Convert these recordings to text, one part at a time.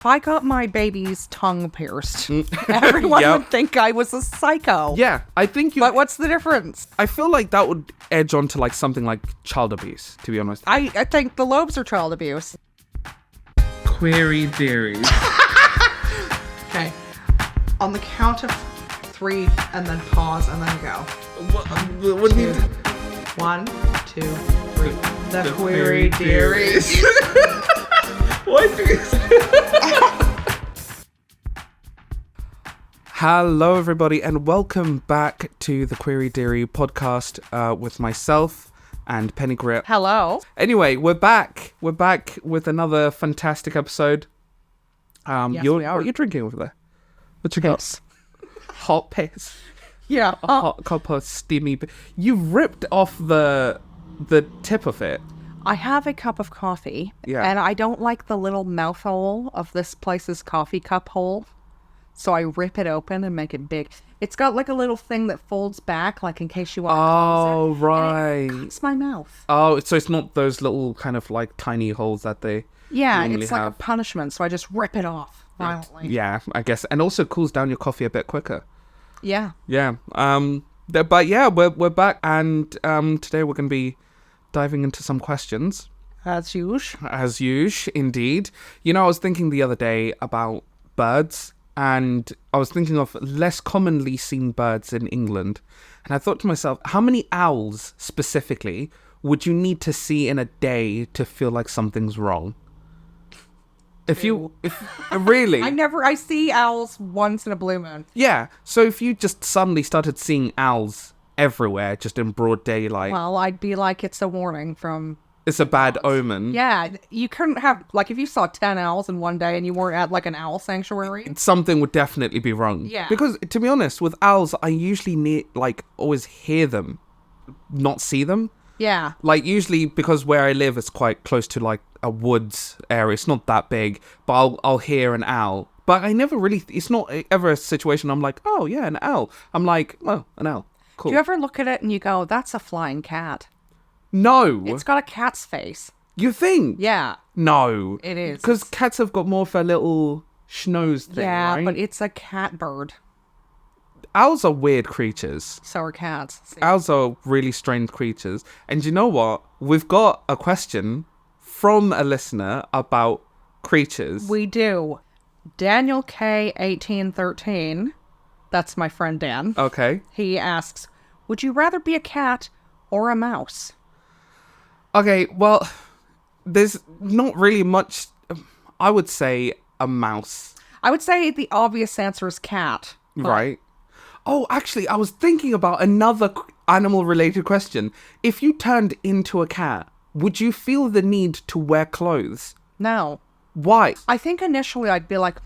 If I got my baby's tongue pierced, everyone would think I was a psycho. Yeah, I think you... But what's the difference? I feel like that would edge onto like something like child abuse, to be honest. I think the lobes are child abuse. Query theories. Okay. On the count of 3, and then pause, and then go. What do you... 1, 2, 3. The query theories. What do you Hello, everybody, and welcome back to the Query Theory podcast with myself and Pennygrit. Hello. Anyway, we're back. We're back with another fantastic episode. Yes, what we are. are you drinking over there? What you got? Hot piss. Yeah. A hot cup of steamy... You ripped off the tip of it. I have a cup of coffee, Yeah. and I don't like the little mouth hole of this place's coffee cup hole, so I rip it open and make it big. It's got like a little thing that folds back, like in case you want to close it. Oh, right. And it cuts my mouth. Oh, so it's not those little kind of like tiny holes that they normally it's like a have. punishment, so I just rip it off violently. Yeah, I guess. And also cools down your coffee a bit quicker. Yeah. Yeah. But yeah, we're back, and today we're going to be diving into some questions. As usual. As usual, indeed. You know, I was thinking the other day about birds, and I was thinking of less commonly seen birds in England. And I thought to myself, how many owls specifically would you need to see in a day to feel like something's wrong? If really? I see owls once in a blue moon. Yeah. So if you just suddenly started seeing owls everywhere, just in broad daylight, Well, I'd be like, it's a warning from... it's a bad omen. Yeah, you couldn't have... Like, if you saw 10 owls in one day and you weren't at, like, an owl sanctuary... Something would definitely be wrong. Yeah. Because, to be honest, with owls, I usually always hear them, not see them. Yeah. Like, usually, because where I live is quite close to, like, a woods area. It's not that big, but I'll hear an owl. But I never really... It's not ever a situation I'm like, oh, yeah, an owl. I'm like, oh, an owl. Cool. Do you ever look at it and you go, that's a flying cat? No. It's got a cat's face. You think? Yeah. No. It is. Because cats have got more of a little schnoz thing, Yeah, right? but it's a cat bird. Owls are weird creatures. So are cats. See? Owls are really strange creatures. And you know what? We've got a question from a listener about creatures. We do. Daniel K. 1813. That's my friend Dan. Okay. He asks, would you rather be a cat or a mouse? Okay, well, there's not really much... I would say a mouse. I would say the obvious answer is cat. Right. Oh, actually, I was thinking about another animal-related question. If you turned into a cat, would you feel the need to wear clothes? No. Why? I think initially I'd be like,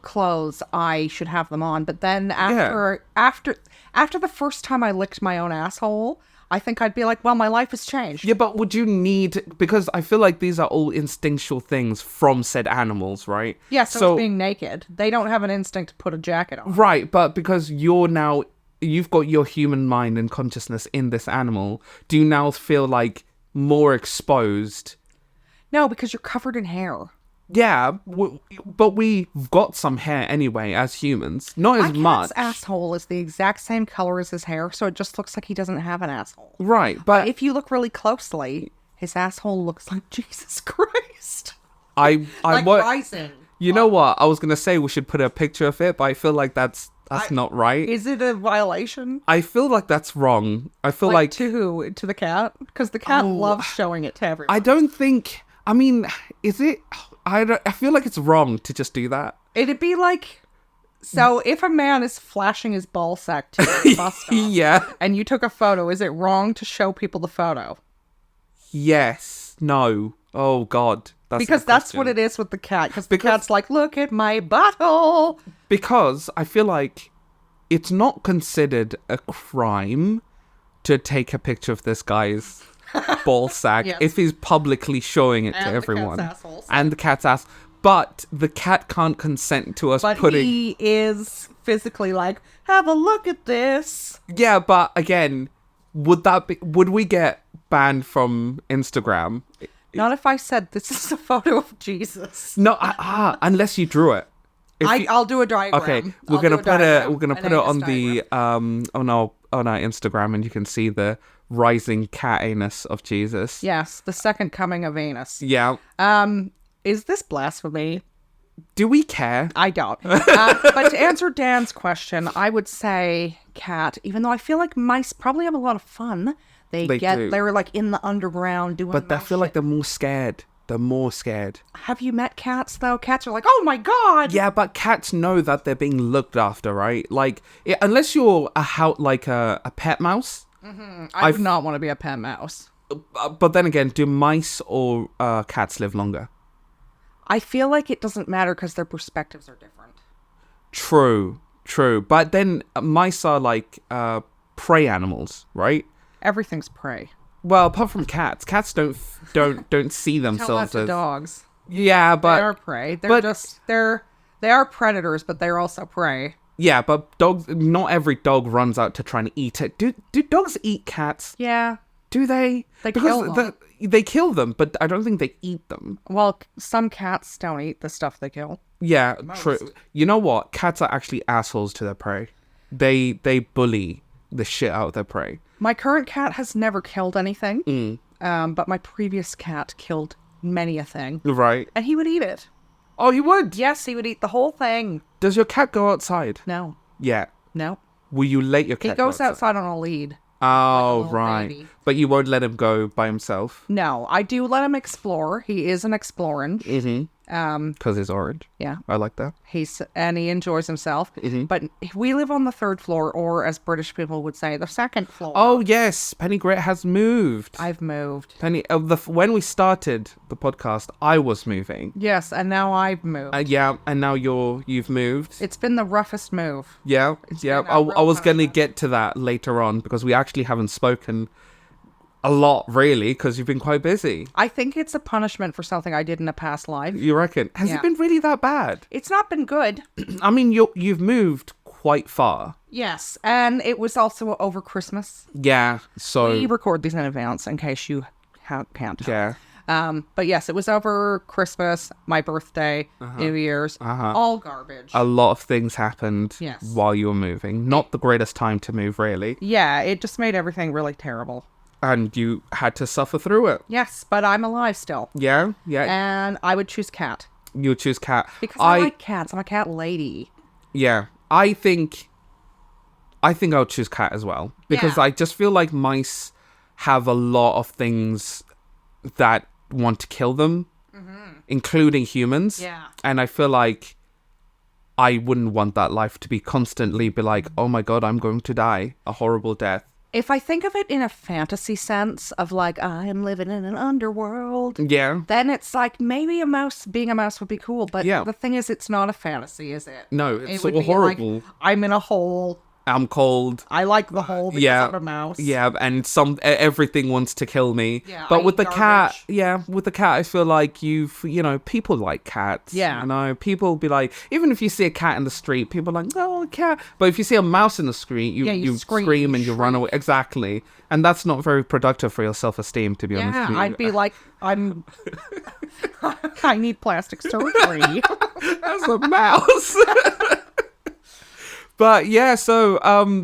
clothes, I should have them on. But then after the first time I licked my own asshole, I think I'd be like, well, my life has changed. Yeah, but would you need... Because I feel like these are all instinctual things from said animals, right? Yeah, so it's being naked. They don't have an instinct to put a jacket on. Right, but because you've got your human mind and consciousness in this animal, do you now feel like more exposed? No, because you're covered in hair. Yeah, but we've got some hair anyway as humans. Not as much. My cat's asshole is the exact same color as his hair, so it just looks like he doesn't have an asshole. Right, but If you look really closely, his asshole looks like Jesus Christ. Rising. You know what? I was gonna say we should put a picture of it, but I feel like that's not right. Is it a violation? I feel like that's wrong. I feel like to who? To the cat? Because the cat loves showing it to everyone. I don't think. I mean, is it? I feel like it's wrong to just do that. It'd be like, so if a man is flashing his ball sack to your bus stop, Yeah. and you took a photo, is it wrong to show people the photo? Yes. No. Oh God. Because that's what it is with the cat. Because the cat's like, look at my butthole. Because I feel like it's not considered a crime to take a picture of this guy's ball sack if he's publicly showing it to everyone. The cat's assholes. And the cat's ass. But the cat can't consent to us putting... he is physically like, have a look at this. Yeah, but again, would we get banned from Instagram Not if I said this is a photo of Jesus. No, unless you drew it. I'll do a diagram. Okay, we're gonna put it on the on our Instagram, and you can see the rising cat anus of Jesus. Yes, the second coming of anus. Yeah. Is this blasphemy? Do we care? I don't. But to answer Dan's question, I would say cat. Even though I feel like mice probably have a lot of fun. They're like in the underground doing. But I feel like they're more scared. They're more scared. Have you met cats, though? Cats are like, oh my god! Yeah, but cats know that they're being looked after, right? Like, unless you're a pet mouse. Mm-hmm. I would not want to be a pet mouse. But then again, do mice or cats live longer? I feel like it doesn't matter because their perspectives are different. True. But then mice are like prey animals, right? Everything's prey. Well, apart from cats. Cats don't see themselves as dogs. Yeah, but they are prey. They are predators, but they're also prey. Yeah, but dogs. Not every dog runs out to try and eat it. Do dogs eat cats? Yeah. Do they? Kill them. They kill them, but I don't think they eat them. Well, some cats don't eat the stuff they kill. Yeah, true. You know what? Cats are actually assholes to their prey. They bully the shit out of their prey. My current cat has never killed anything. But my previous cat killed many a thing. Right. And he would eat it. Oh, he would? Yes, he would eat the whole thing. Does your cat go outside? No. Yeah. No. Will you let your cat He goes outside on a lead. Oh, like right. baby. But you won't let him go by himself? No, I do let him explore. He is an explorer. Mm-hmm. Because he's orange. Yeah. I like that. He enjoys himself. Mm-hmm. But we live on the third floor, or as British people would say, the second floor. Oh, yes. Pennygrit has moved. I've moved. When we started the podcast, I was moving. Yes, and now I've moved. Yeah, and now you've moved. It's been the roughest move. Yeah. I was going to get to that later on, because we actually haven't spoken a lot, really, because you've been quite busy. I think it's a punishment for something I did in a past life. You reckon? Has it been really that bad? It's not been good. I mean, you've moved quite far. Yes, and it was also over Christmas. Yeah, so... We record these in advance in case you can't. Yeah. But yes, it was over Christmas, my birthday, New Year's, all garbage. A lot of things happened while you were moving. Not the greatest time to move, really. Yeah, it just made everything really terrible. And you had to suffer through it. Yes, but I'm alive still. Yeah. And I would choose cat. You would choose cat. Because I like cats. I'm a cat lady. Yeah. I think I would choose cat as well. Because I just feel like mice have a lot of things that want to kill them, including humans. Yeah. And I feel like I wouldn't want that life to be constantly be like, oh my god, I'm going to die a horrible death. If I think of it in a fantasy sense of like, I'm living in an underworld. Yeah. Then it's like, maybe being a mouse would be cool. But the thing is, it's not a fantasy, is it? No, it's would so be horrible. Like, I'm in a hole. I'm cold. I like the hole because I'm a mouse. Yeah, and everything wants to kill me. Yeah, but with the cat, I feel like people like cats. Yeah. You know, people be like, even if you see a cat in the street, people are like, oh, a cat. But if you see a mouse in the street, you scream and you run away. Exactly. And that's not very productive for your self-esteem, to be honest with you. I'd be like, I need plastic surgery. As a mouse. But yeah, so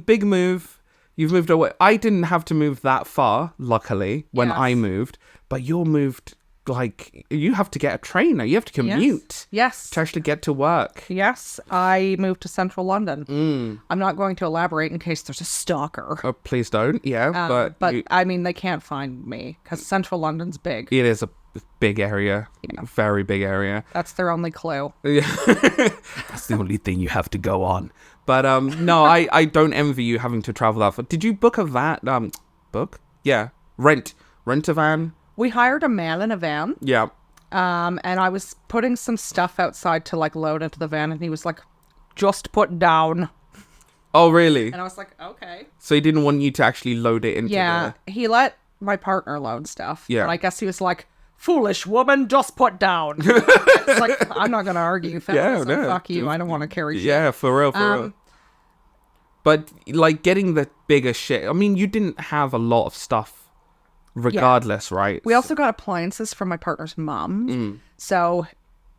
big move. You've moved away. I didn't have to move that far, luckily, when I moved. But you're moved, like, you have to get a train now. You have to commute. Yes. To actually get to work. Yes, I moved to central London. I'm not going to elaborate in case there's a stalker. Oh, please don't. Yeah, but I mean, they can't find me because central London's big. It is a big area. Very big area. That's their only clue. Yeah. That's the only thing you have to go on. But no, I don't envy you having to travel that far. Did you book a van? Book? Yeah. Rent a van? We hired a man in a van. Yeah. And I was putting some stuff outside to like load into the van, and he was like, "Just put down." Oh, really? And I was like, "Okay." So he didn't want you to actually load it into he let my partner load stuff. Yeah. But I guess he was like, "Foolish woman, just put down." It's like, I'm not going to argue. Fuck you. I don't want to carry shit. Yeah, for real. But, like, getting the bigger shit... I mean, you didn't have a lot of stuff regardless, right? We also got appliances from my partner's mom. So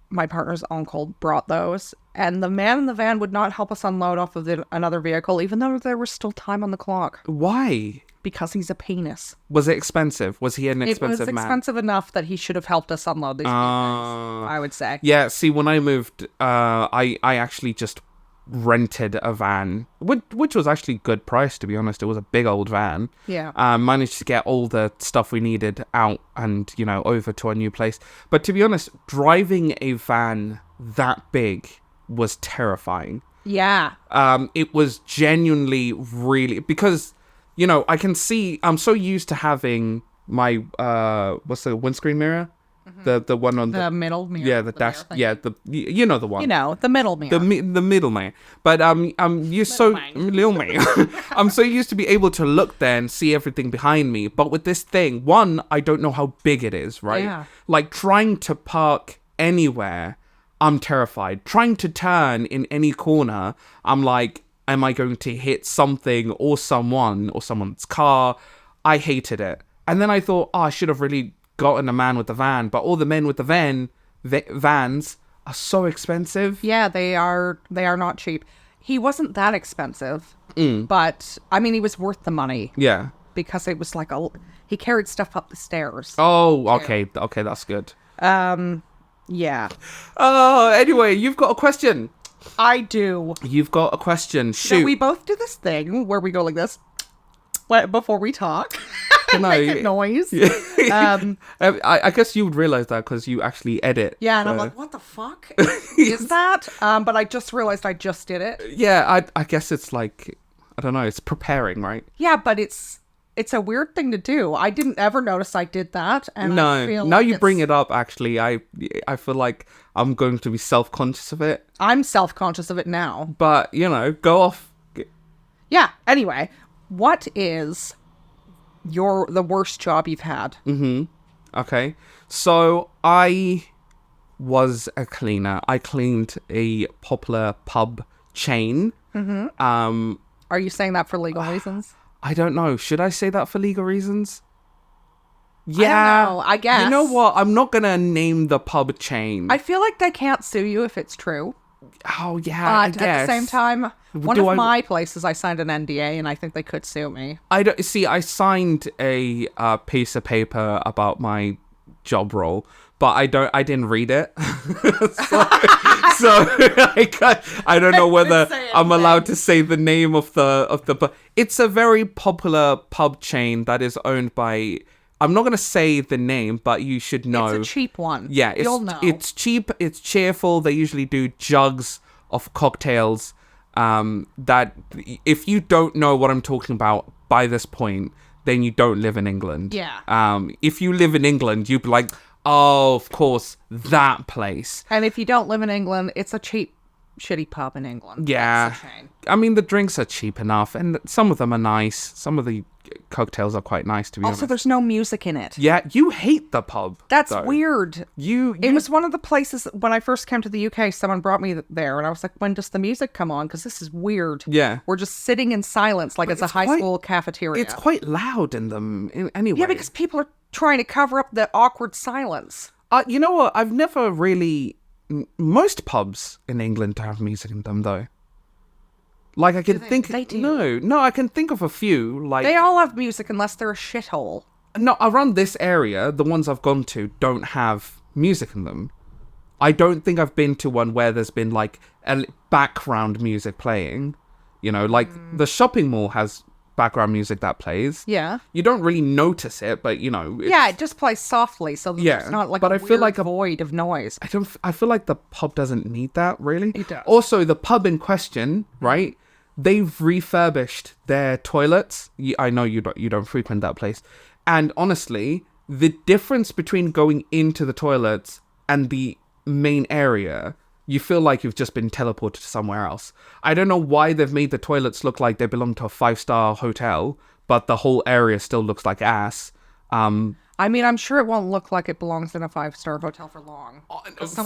my partner's uncle brought those. And the man in the van would not help us unload off of another vehicle, even though there was still time on the clock. Why? Because he's a penis. Was it expensive? Was he an expensive man? It was expensive enough that he should have helped us unload these things, I would say. Yeah, see, when I moved, I actually just rented a van, which was actually good price, to be honest. It was a big old van. Yeah. Managed to get all the stuff we needed out and, over to our new place. But to be honest, driving a van that big was terrifying. Yeah. It was genuinely really, because, I can see, I'm so used to having my, what's the windscreen mirror? The one on the middle mirror. Yeah, the dash. Yeah, the the one. The middle mirror. The middle man. But little man. I'm so used to be able to look there and see everything behind me. But with this thing, one, I don't know how big it is, right? Yeah. Like trying to park anywhere, I'm terrified. Trying to turn in any corner, I'm like, am I going to hit something or someone or someone's car? I hated it. And then I thought, I should have really gotten a man with the van, but all the men with the vans are so expensive. Yeah, they are not cheap. He wasn't that expensive, but I mean, he was worth the money. Yeah, because it was like he carried stuff up the stairs. Oh, okay, that's good. Yeah. Oh, anyway, you've got a question. I do. You've got a question. Shoot. So we both do this thing where we go like this before we talk. Make a noise. I guess you would realize that because you actually edit. Yeah, and I'm like, what the fuck is that? But I just realized I just did it. Yeah, I guess it's like, I don't know, it's preparing, right? Yeah, but it's a weird thing to do. I didn't ever notice I did that. And no, I feel now like you bring it up, actually, I feel like I'm going to be self-conscious of it. I'm self-conscious of it now. But, go off. Yeah, anyway, what is the worst job you've had? Okay, so I was a cleaner. I cleaned a popular pub chain. Are you saying that for legal reasons? I don't know. Should I say that for legal reasons? Yeah, I don't know, I guess. You know what? I'm not gonna name the pub chain. I feel like they can't sue you if it's true. Oh yeah, I guess. At the same time, one of my places, I signed an NDA, and I think they could sue me. I don't see. I signed a piece of paper about my job role, but I didn't read it, so I don't know whether I'm allowed to say the name of the. It's a very popular pub chain that is owned by. I'm not going to say the name, but you should know. It's a cheap one. Yeah, you'll know. It's cheap. It's cheerful. They usually do jugs of cocktails. That if you don't know what I'm talking about by this point, then you don't live in England. Yeah. If you live in England, you'd be like, oh, of course, that place. And if you don't live in England, it's a cheap, shitty pub in England. Yeah. I mean, the drinks are cheap enough, and some of them are nice. Some of the cocktails are quite nice, to be honest. Also, there's no music in it. Yeah, you hate the pub. That's weird. It was one of the places, when I first came to the UK, someone brought me there, and I was like, when does the music come on? Because this is weird. Yeah. We're just sitting in silence like it's a high school cafeteria. It's quite loud in them, anyway. Yeah, because people are trying to cover up the awkward silence. You know what? I've never really... Most pubs in England have music in them, though. Like, I can think... They do. No, I can think of a few, like... They all have music unless they're a shithole. No, around this area, the ones I've gone to don't have music in them. I don't think I've been to one where there's been, like, a background music playing. Like, the shopping mall has background music that plays. Yeah. You don't really notice it, but, Yeah, it just plays softly, so there's not, like, I feel like a void of noise. I feel like the pub doesn't need that, really. It does. Also, the pub in question, right... They've refurbished their toilets. I know you don't frequent that place. And honestly, the difference between going into the toilets and the main area, you feel like you've just been teleported to somewhere else. I don't know why they've made the toilets look like they belong to a 5-star hotel, but the whole area still looks like ass. I mean, I'm sure it won't look like it belongs in a 5-star hotel for long.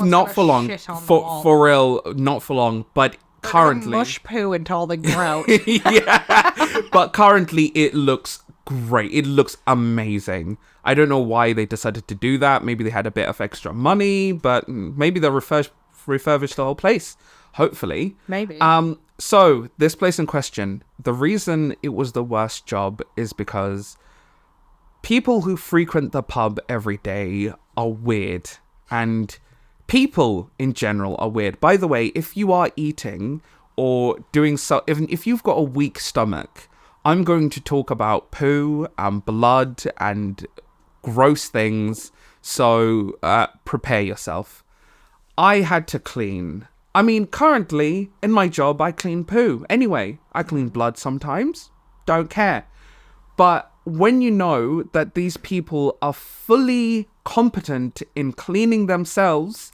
Not for long. For real, not for long, but... Currently, mush poo until they grow. Yeah, but currently it looks great. It looks amazing. I don't know why they decided to do that. Maybe they had a bit of extra money, but maybe they'll refurbish the whole place. Hopefully. Maybe. So, this place in question, the reason it was the worst job is because people who frequent the pub every day are weird. And people in general are weird. By the way, if you are eating or doing so, if you've got a weak stomach, I'm going to talk about poo and blood and gross things. So, prepare yourself. I had to clean. I mean, currently, in my job, I clean poo. Anyway, I clean blood sometimes. Don't care. But when you know that these people are fully competent in cleaning themselves,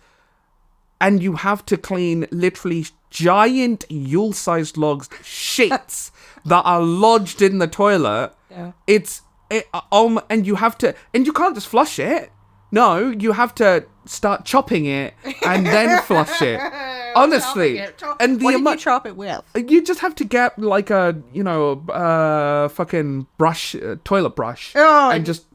and you have to clean literally giant Yule-sized logs shits that are lodged in the toilet, and you have to, and you can't just flush it. No, you have to start chopping it and then flush it. Honestly, and what did you chop it with? You just have to get like a fucking brush, toilet brush, and just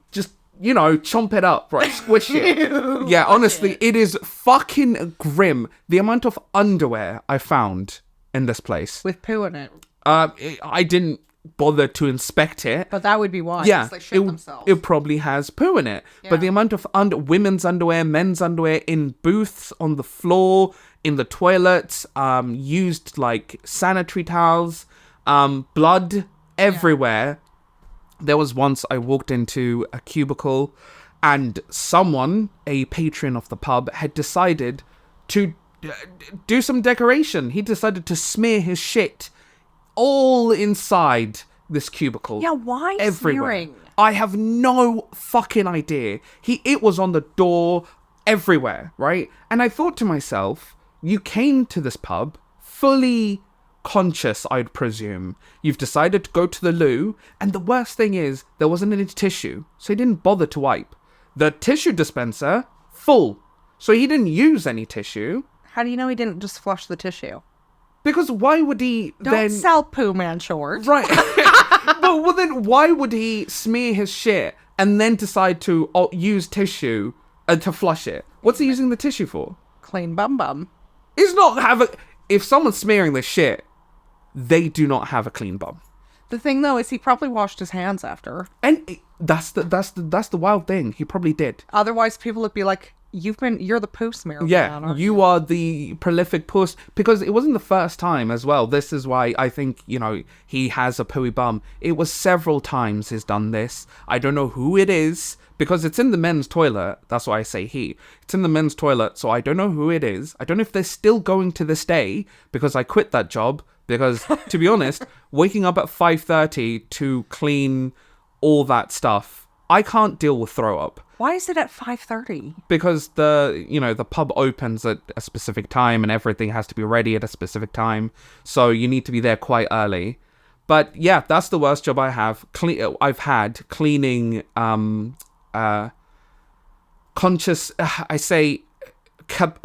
chomp it up, right? Squish it. Yeah, honestly, it is fucking grim. The amount of underwear I found in this place With poo in it. I didn't bother to inspect it. But that would be why. Yeah, They shit themselves. it probably has poo in it. Yeah. But the amount of women's underwear, men's underwear in booths, on the floor, in the toilets, used like sanitary towels, blood everywhere. There was once I walked into a cubicle and someone, a patron of the pub, had decided to do some decoration. He decided to smear his shit all inside this cubicle. Yeah, why everywhere. smearing? I have no fucking idea. It was on the door, everywhere, right? And I thought to myself, you came to this pub fully conscious, I'd presume. You've decided to go to the loo, and the worst thing is, there wasn't any tissue, so he didn't bother to wipe. The tissue dispenser, full. So he didn't use any tissue. How do you know he didn't just flush the tissue? Because why would he Don't sell Poo Man short. Right. well, then why would he smear his shit and then decide to use tissue to flush it? What's he using the tissue for? Clean bum bum. It's not if someone's smearing the shit, they do not have a clean bum. The thing though is he probably washed his hands after. And that's the wild thing. He probably did. Otherwise people would be like, you're the poo smear. Yeah, you are the prolific puss, because it wasn't the first time as well. This is why I think, he has a pooey bum. It was several times he's done this. I don't know who it is, because it's in the men's toilet. That's why I say he. It's in the men's toilet, so I don't know who it is. I don't know if they're still going to this day, because I quit that job. Because, to be honest, waking up at 5:30 to clean all that stuff, I can't deal with throw up. Why is it at 5:30? Because the pub opens at a specific time and everything has to be ready at a specific time. So you need to be there quite early. But yeah, that's the worst job I've had cleaning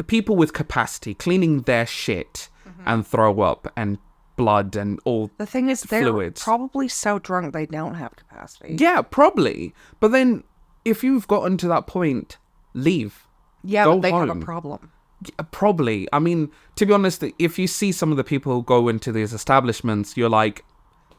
people with capacity, cleaning their shit and throw up and blood and all the thing is they're fluids. Probably so drunk they don't have capacity. Yeah, probably. But then if you've gotten to that point, leave. Yeah, Go but they home. have a problem. Probably. I mean, to be honest, if you see some of the people who go into these establishments, you're like,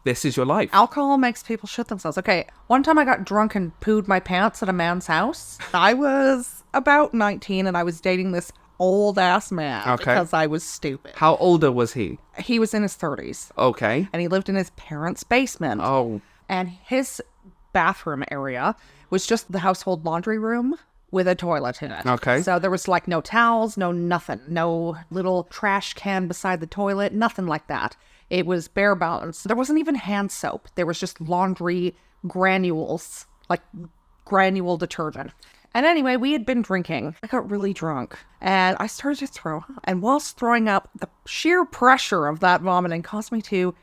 this is your life. Alcohol makes people shit themselves. Okay, one time I got drunk and pooed my pants at a man's house. I was about 19 and I was dating this old ass man because I was stupid. How older was he? He was in his 30s. Okay. And he lived in his parents' basement. Oh. And his bathroom area was just the household laundry room with a toilet in it. Okay. So there was like no towels, no nothing, no little trash can beside the toilet, nothing like that. It was bare bones. There wasn't even hand soap. There was just laundry granules, like granule detergent. And anyway, we had been drinking. I got really drunk and I started to throw up. And whilst throwing up, the sheer pressure of that vomiting caused me to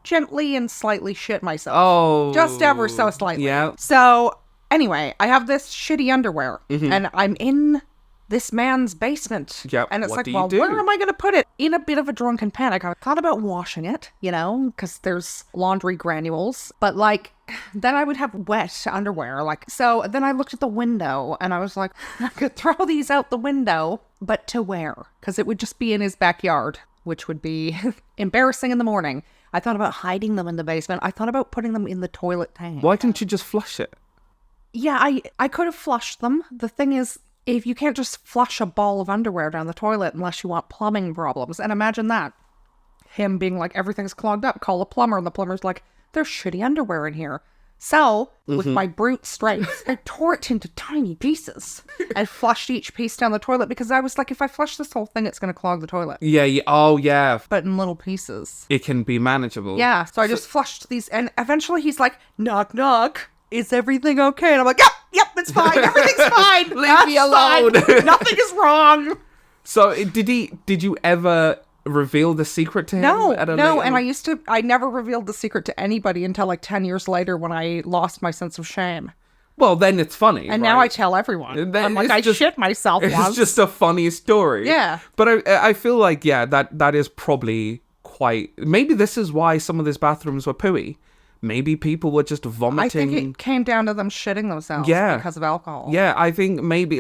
gently and slightly shit myself. Oh. Just ever so slightly. Yeah. So anyway, I have this shitty underwear and I'm in this man's basement. Yep. And it's What like, do you well, do? where am I going to put it? In a bit of a drunken panic, I thought about washing it, because there's laundry granules. But like, then I would have wet underwear. So then I looked at the window and I was like, I could throw these out the window, but to where? Because it would just be in his backyard, which would be embarrassing in the morning. I thought about hiding them in the basement. I thought about putting them in the toilet tank. Why didn't you just flush it? Yeah, I could have flushed them. The thing is, if you can't just flush a ball of underwear down the toilet unless you want plumbing problems. And imagine that. Him being like, everything's clogged up, call a plumber. And the plumber's like, there's shitty underwear in here. So, with my brute strength, I tore it into tiny pieces and flushed each piece down the toilet because I was like, if I flush this whole thing, it's going to clog the toilet. Yeah, oh yeah. But in little pieces. It can be manageable. Yeah, so I just flushed these, and eventually he's like, knock, knock. Is everything okay? And I'm like, yep, it's fine. Everything's fine. Leave me alone. Nothing is wrong. So did you ever reveal the secret to him? No, and I never revealed the secret to anybody until like 10 years later when I lost my sense of shame. Well, then it's funny, and now I tell everyone. I'm like, I shit myself once. It's just a funny story. Yeah. But I feel like, yeah, that is probably quite... Maybe this is why some of these bathrooms were pooey. Maybe people were just vomiting. I think it came down to them shitting themselves because of alcohol. Yeah, I think maybe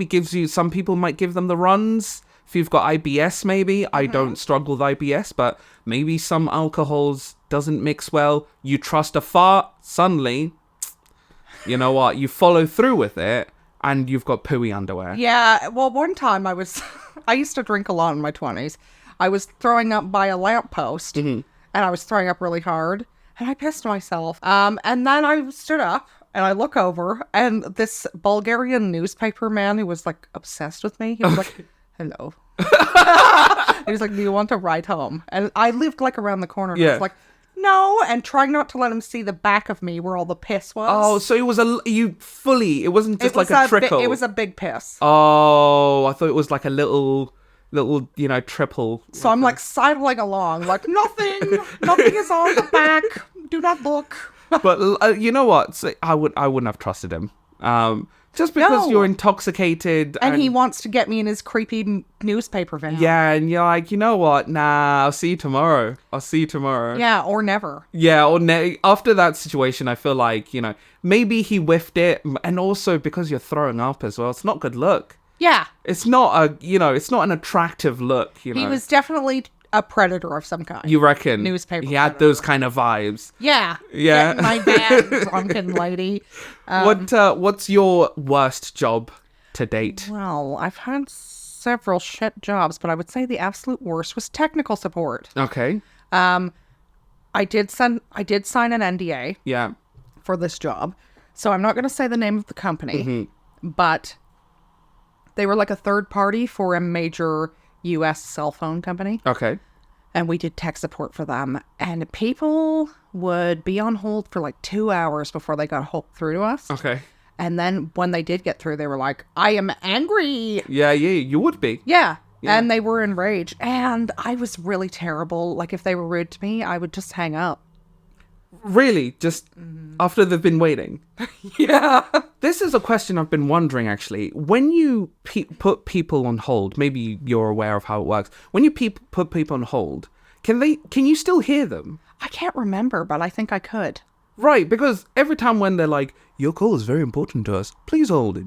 gives you... Some people might give them the runs. If you've got IBS, maybe. I don't struggle with IBS, but maybe some alcohols doesn't mix well. You trust a fart, suddenly, you know what? You follow through with it, and you've got pooey underwear. Yeah, well, one time I used to drink a lot in my 20s. I was throwing up by a lamppost, and I was throwing up really hard, and I pissed myself. And then I stood up, and I look over, and this Bulgarian newspaper man who was, like, obsessed with me, he was like... Hello. He was like, do you want to ride home? And I lived like around the corner. And I was like, no. And trying not to let him see the back of me where all the piss was. Oh, so it was it wasn't just like a trickle. It was a big piss. Oh, I thought it was like a little, triple. So I'm like sidling along, like nothing is on the back. Do not look. But you know what? So I wouldn't have trusted him. Just because you're intoxicated. And he wants to get me in his creepy newspaper van. Yeah, and you're like, you know what? Nah, I'll see you tomorrow. Yeah, or never. Yeah, or after that situation, I feel like, maybe he whiffed it. And also because you're throwing up as well, it's not good look. Yeah. It's not it's not an attractive look, He was definitely a predator of some kind. You reckon? Newspaper He had those kind of vibes. Yeah. Yeah. Get in my van, drunken lady. What's your worst job to date? Well, I've had several shit jobs, but I would say the absolute worst was technical support. Okay. I did sign an NDA. Yeah. For this job. So I'm not going to say the name of the company, but they were like a third party for a major US cell phone company. Okay. And we did tech support for them. And people would be on hold for like 2 hours before they got through to us. Okay. And then when they did get through, they were like, I am angry. Yeah, you would be. Yeah. And they were enraged. And I was really terrible. Like if they were rude to me, I would just hang up. Really? Just after they've been waiting? Yeah. This is a question I've been wondering, actually. When you put people on hold, maybe you're aware of how it works. When you put people on hold, can you still hear them? I can't remember, but I think I could. Right, because every time when they're like, your call is very important to us, please hold it.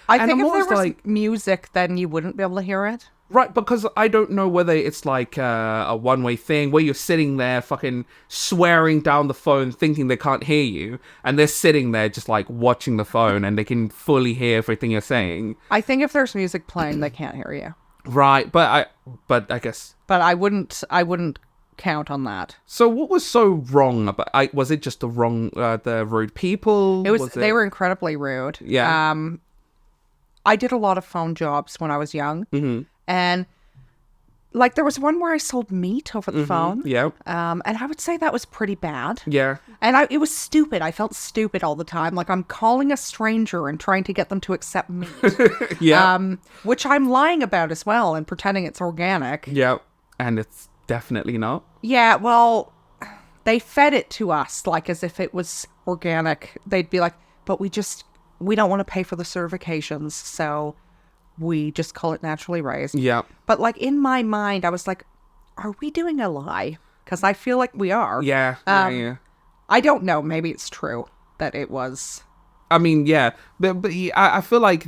I think if there was music, then you wouldn't be able to hear it. Right, because I don't know whether it's like a one-way thing where you're sitting there fucking swearing down the phone thinking they can't hear you, and they're sitting there just like watching the phone and they can fully hear everything you're saying. I think if there's music playing, they can't hear you. Right, but I guess... But I wouldn't count on that. So what was so wrong about... was it just the rude people? They were incredibly rude. Yeah. I did a lot of phone jobs when I was young. Mm-hmm. And like there was one where I sold meat over the phone. Yeah. And I would say that was pretty bad. Yeah. And it was stupid. I felt stupid all the time. Like I'm calling a stranger and trying to get them to accept meat. Yeah. Which I'm lying about as well and pretending it's organic. Yeah. And it's definitely not. Yeah. Well, they fed it to us like as if it was organic. They'd be like, but we don't want to pay for the certifications. So we just call it naturally raised. Yeah. But like in my mind, I was like, are we doing a lie? Because I feel like we are. Yeah. Yeah. I don't know. Maybe it's true that it was. I mean, yeah, but I feel like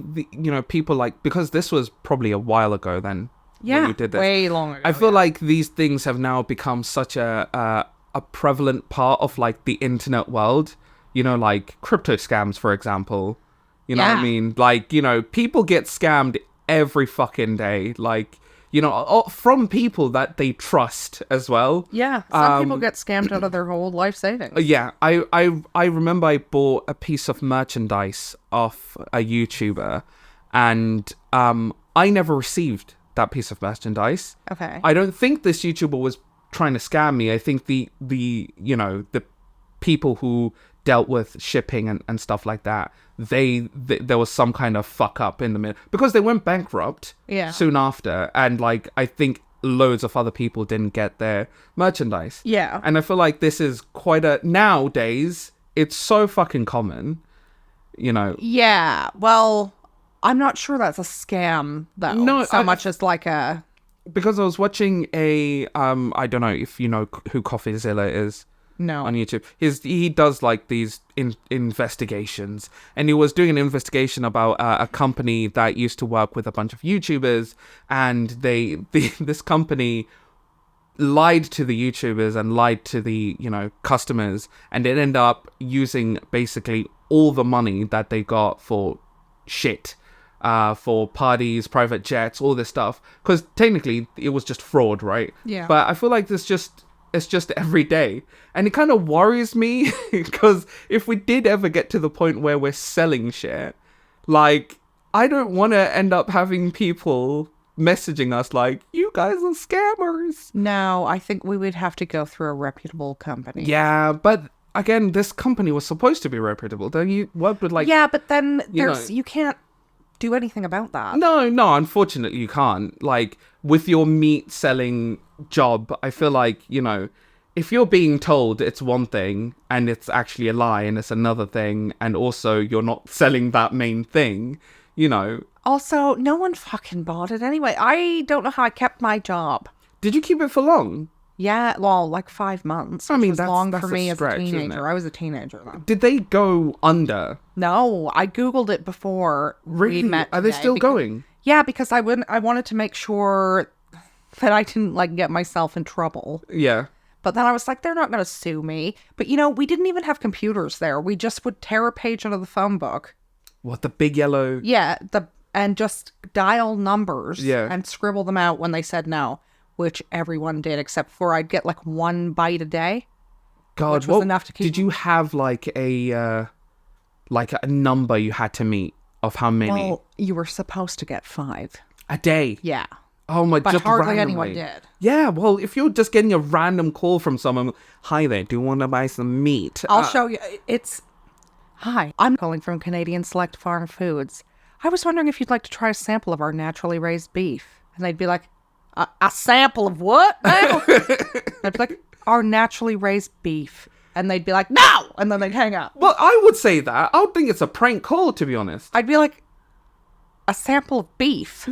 people like, because this was probably a while ago then. Yeah, when you did this. way long ago. I feel like these things have now become such a prevalent part of like the internet world. Like crypto scams, for example. You know what I mean? Like, people get scammed every fucking day. Like, from people that they trust as well. Yeah, some people get scammed out of their whole life savings. Yeah, I remember I bought a piece of merchandise off a YouTuber, and I never received that piece of merchandise. Okay. I don't think this YouTuber was trying to scam me. I think the people who dealt with shipping and stuff like that, there was some kind of fuck up in the middle, because they went bankrupt soon after, and like I think loads of other people didn't get their merchandise. Yeah. And I feel like this is nowadays it's so fucking common, Yeah. Well, I'm not sure that's a scam though. No, much as like a. Because I was watching a I don't know if you know who CoffeeZilla is. No. On YouTube. He does like these investigations, and he was doing an investigation about a company that used to work with a bunch of YouTubers, and this company lied to the YouTubers and lied to the customers, and it ended up using basically all the money that they got for shit, for parties, private jets, all this stuff, because technically it was just fraud, right? Yeah. But I feel like it's just every day, and it kind of worries me because if we did ever get to the point where we're selling shit, like I don't want to end up having people messaging us like, you guys are scammers. No, I think we would have to go through a reputable company. Yeah, but again, this company was supposed to be reputable. Don't you work with like? Yeah, but then you can't do anything about that. No, unfortunately you can't. Like with your meat selling job, I feel like, if you're being told it's one thing and it's actually a lie and it's another thing, and also you're not selling that main thing, Also, no one fucking bought it anyway. I don't know how I kept my job. Did you keep it for long? Yeah, well, like 5 months. I mean, was that's long a for me stretch, as a isn't teenager. it? I was a teenager then. Did they go under? No, I Googled it before Really? we met. Are they today still because- going? Yeah, because I wanted to make sure that I didn't like get myself in trouble. Yeah. But then I was like, they're not going to sue me. But we didn't even have computers there. We just would tear a page out of the phone book. What, the big yellow? Yeah, and just dial numbers and scribble them out when they said no, which everyone did except for I'd get like 1 bite a day. God, which was enough to keep. Did you have like a number you had to meet of how many? Well, you were supposed to get 5 a day? Yeah. Oh my! But just hardly randomly. anyone did. Yeah, well, if you're just getting a random call from someone, hi there, do you want to buy some meat? I'll show you. Hi, I'm calling from Canadian Select Farm Foods. I was wondering if you'd like to try a sample of our naturally raised beef. And they'd be like, a sample of what? I'd be like, our naturally raised beef. And they'd be like, no! And then they'd hang up. Well, I would say that. I would think it's a prank call, to be honest. I'd be like, a sample of beef?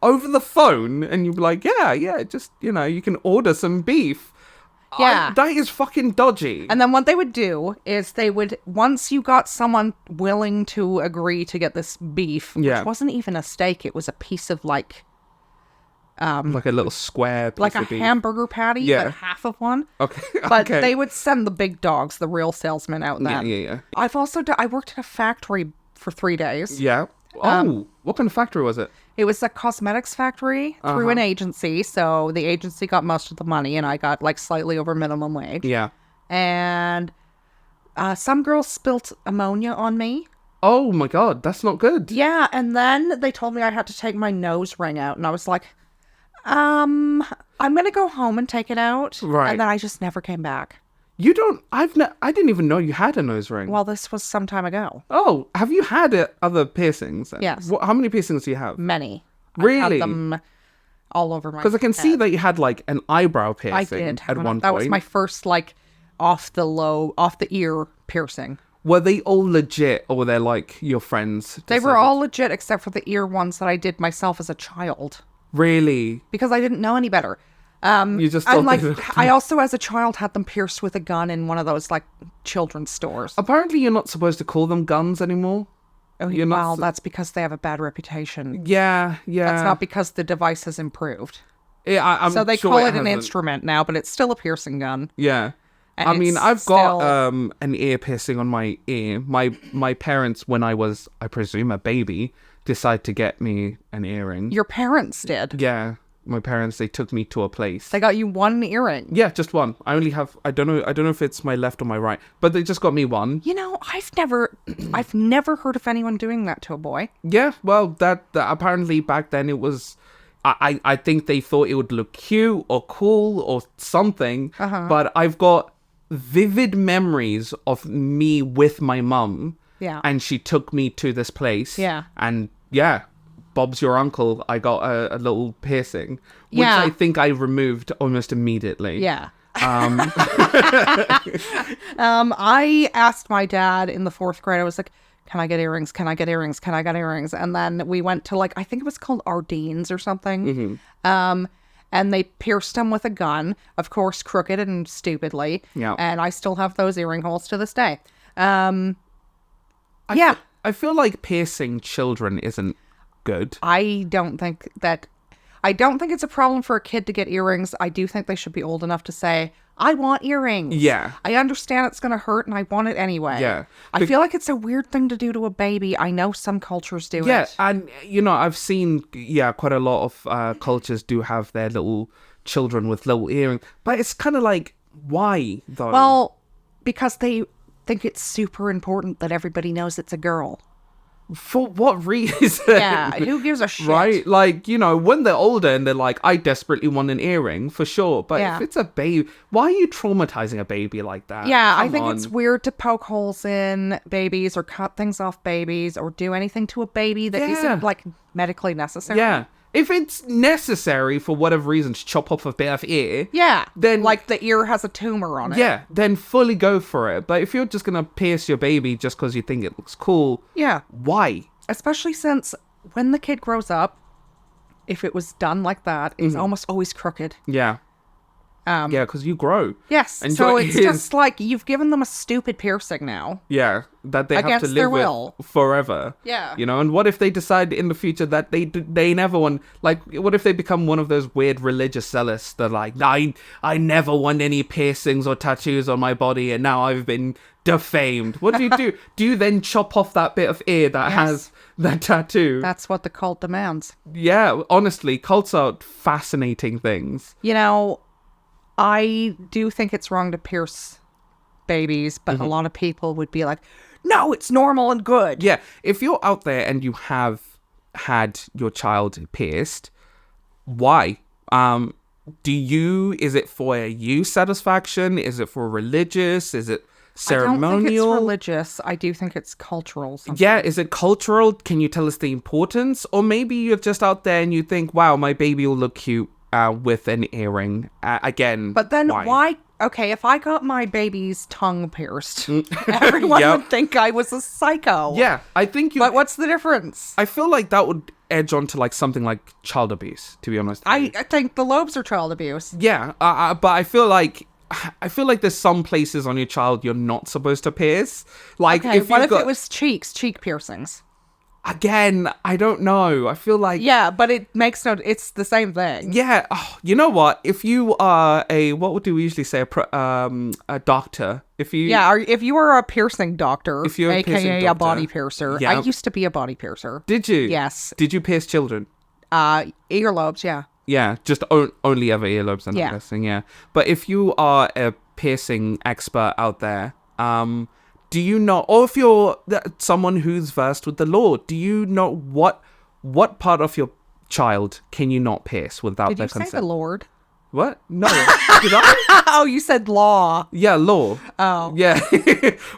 Over the phone, and you'd be like, yeah, just, you can order some beef. Yeah. That is fucking dodgy. And then what they would do is once you got someone willing to agree to get this beef, which wasn't even a steak, it was a piece of like a little square piece like of a beef. hamburger patty, but half of one. Okay. But they would send the big dogs, the real salesmen out then. Yeah. I've also I worked at a factory for 3 days. Yeah. Oh, what kind of factory was it? It was a cosmetics factory through an agency. So the agency got most of the money and I got like slightly over minimum wage. Yeah. And some girl spilt ammonia on me. Oh my God, that's not good. Yeah, and then they told me I had to take my nose ring out, and I was like, I'm gonna go home and take it out. Right. And then I just never came back. You don't, I didn't even know you had a nose ring. Well, this was some time ago. Oh, have you had other piercings then? Yes. How many piercings do you have? Many. Really? I had them all over my Because I can see head. that you had like an eyebrow piercing I did. at one point. That was my first like off the ear piercing. Were they all legit, or were they like your friends? They were all legit except for the ear ones that I did myself as a child. Really? Because I didn't know any better. You just And thought like, they were- I also, as a child, had them pierced with a gun in one of those like children's stores. Apparently, you're not supposed to call them guns anymore. Oh, You're not well, su- that's because they have a bad reputation. Yeah, yeah. That's not because the device has improved. Yeah, I'm So they sure call it an hasn't. instrument now, but it's still a piercing gun. Yeah. And I mean, it's I've got still- an ear piercing on my ear. My parents, when I was, I presume, a baby, decided to get me an earring. Your parents did. Yeah, my parents, they took me to a place. They got you one earring. Yeah, just one. I only have, I don't know if it's my left or my right, but they just got me one. You know, I've never heard of anyone doing that to a boy. Yeah, well, that apparently back then it was, I think they thought it would look cute or cool or something, but I've got vivid memories of me with my mum. Yeah. And she took me to this place. Yeah. And yeah, Bob's your uncle. I got a little piercing, which Yeah. I think I removed almost immediately. Yeah. I asked my dad in the 4th grade, I was like, can I get earrings? Can I get earrings? Can I get earrings? And then we went to like, I think it was called Ardene's or something. And they pierced him with a gun, of course, crooked and stupidly. Yeah. And I still have those earring holes to this day. I feel like piercing children isn't good. I don't think it's a problem for a kid to get earrings. I do think they should be old enough to say, I want earrings. Yeah. I understand it's going to hurt and I want it anyway. Yeah. I feel like it's a weird thing to do to a baby. I know some cultures do Yeah, it. and I've seen quite a lot of cultures do have their little children with little earrings, but it's kind of like, why though? Well, because they think it's super important that everybody knows it's a girl. For what reason? Yeah, who gives a shit? Right? Like, when they're older and they're like, I desperately want an earring, for sure. But Yeah. if it's a baby, why are you traumatizing a baby like that? Yeah, I Come think on. it's weird to poke holes in babies or cut things off babies or do anything to a baby that Yeah. not like medically necessary. Yeah. If it's necessary for whatever reason to chop off a bit of ear, Yeah. Then- like the ear has a tumor on it. yeah, then fully go for it. But if you're just going to pierce your baby just because you think it looks cool, Yeah. why? Especially since when the kid grows up, if it was done like that, it's almost always crooked. Yeah. Yeah, because you grow. Yes. And so so it's it is- just like you've given them a stupid piercing now. Yeah, that they have to Against their live with will. forever. Yeah. And what if they decide in the future that they never want, like, what if they become one of those weird religious zealots that like, I never want any piercings or tattoos on my body and now I've been defamed. What do you do? Do you then chop off that bit of ear that has that tattoo? That's what the cult demands. Yeah, honestly, cults are fascinating things. You know, I do think it's wrong to pierce babies, but a lot of people would be like, no, it's normal and good. Yeah, if you're out there and you have had your child pierced, why? Is it for you satisfaction? Is it for religious? Is it I don't think it's ceremonial? religious. I do think it's cultural. Something. Yeah, is it cultural? Can you tell us the importance? Or maybe you're just out there and you think, wow, my baby will look cute with an earring. Again, But then why? Okay, if I got my baby's tongue pierced, everyone Yep. would think I was a psycho. Yeah, I think you... But what's the difference? I feel like that would edge onto like something like child abuse, to be honest. I think the lobes are child abuse. Yeah, but I feel like there's some places on your child you're not supposed to pierce. Like, Okay, if what you if got it was cheek piercings? again, I don't know. I feel like Yeah, but it makes no. It's the same thing. yeah. Oh, you know what? If you are what do we usually say? A doctor. If you Yeah, or if you were a piercing doctor, If you're a aka piercing a doctor, body piercer. yeah. I used to be a body piercer. did you? Yes. Did you pierce children? Earlobes, yeah. Yeah, just only ever earlobes, I'm Yeah. guessing, yeah. But if you are a piercing expert out there, do you know, or if you're someone who's versed with the law, do you know what part of your child can you not pierce without Did their you say consent? the Lord? What? No. Did I? Oh, you said law. Yeah, law. Oh. Yeah.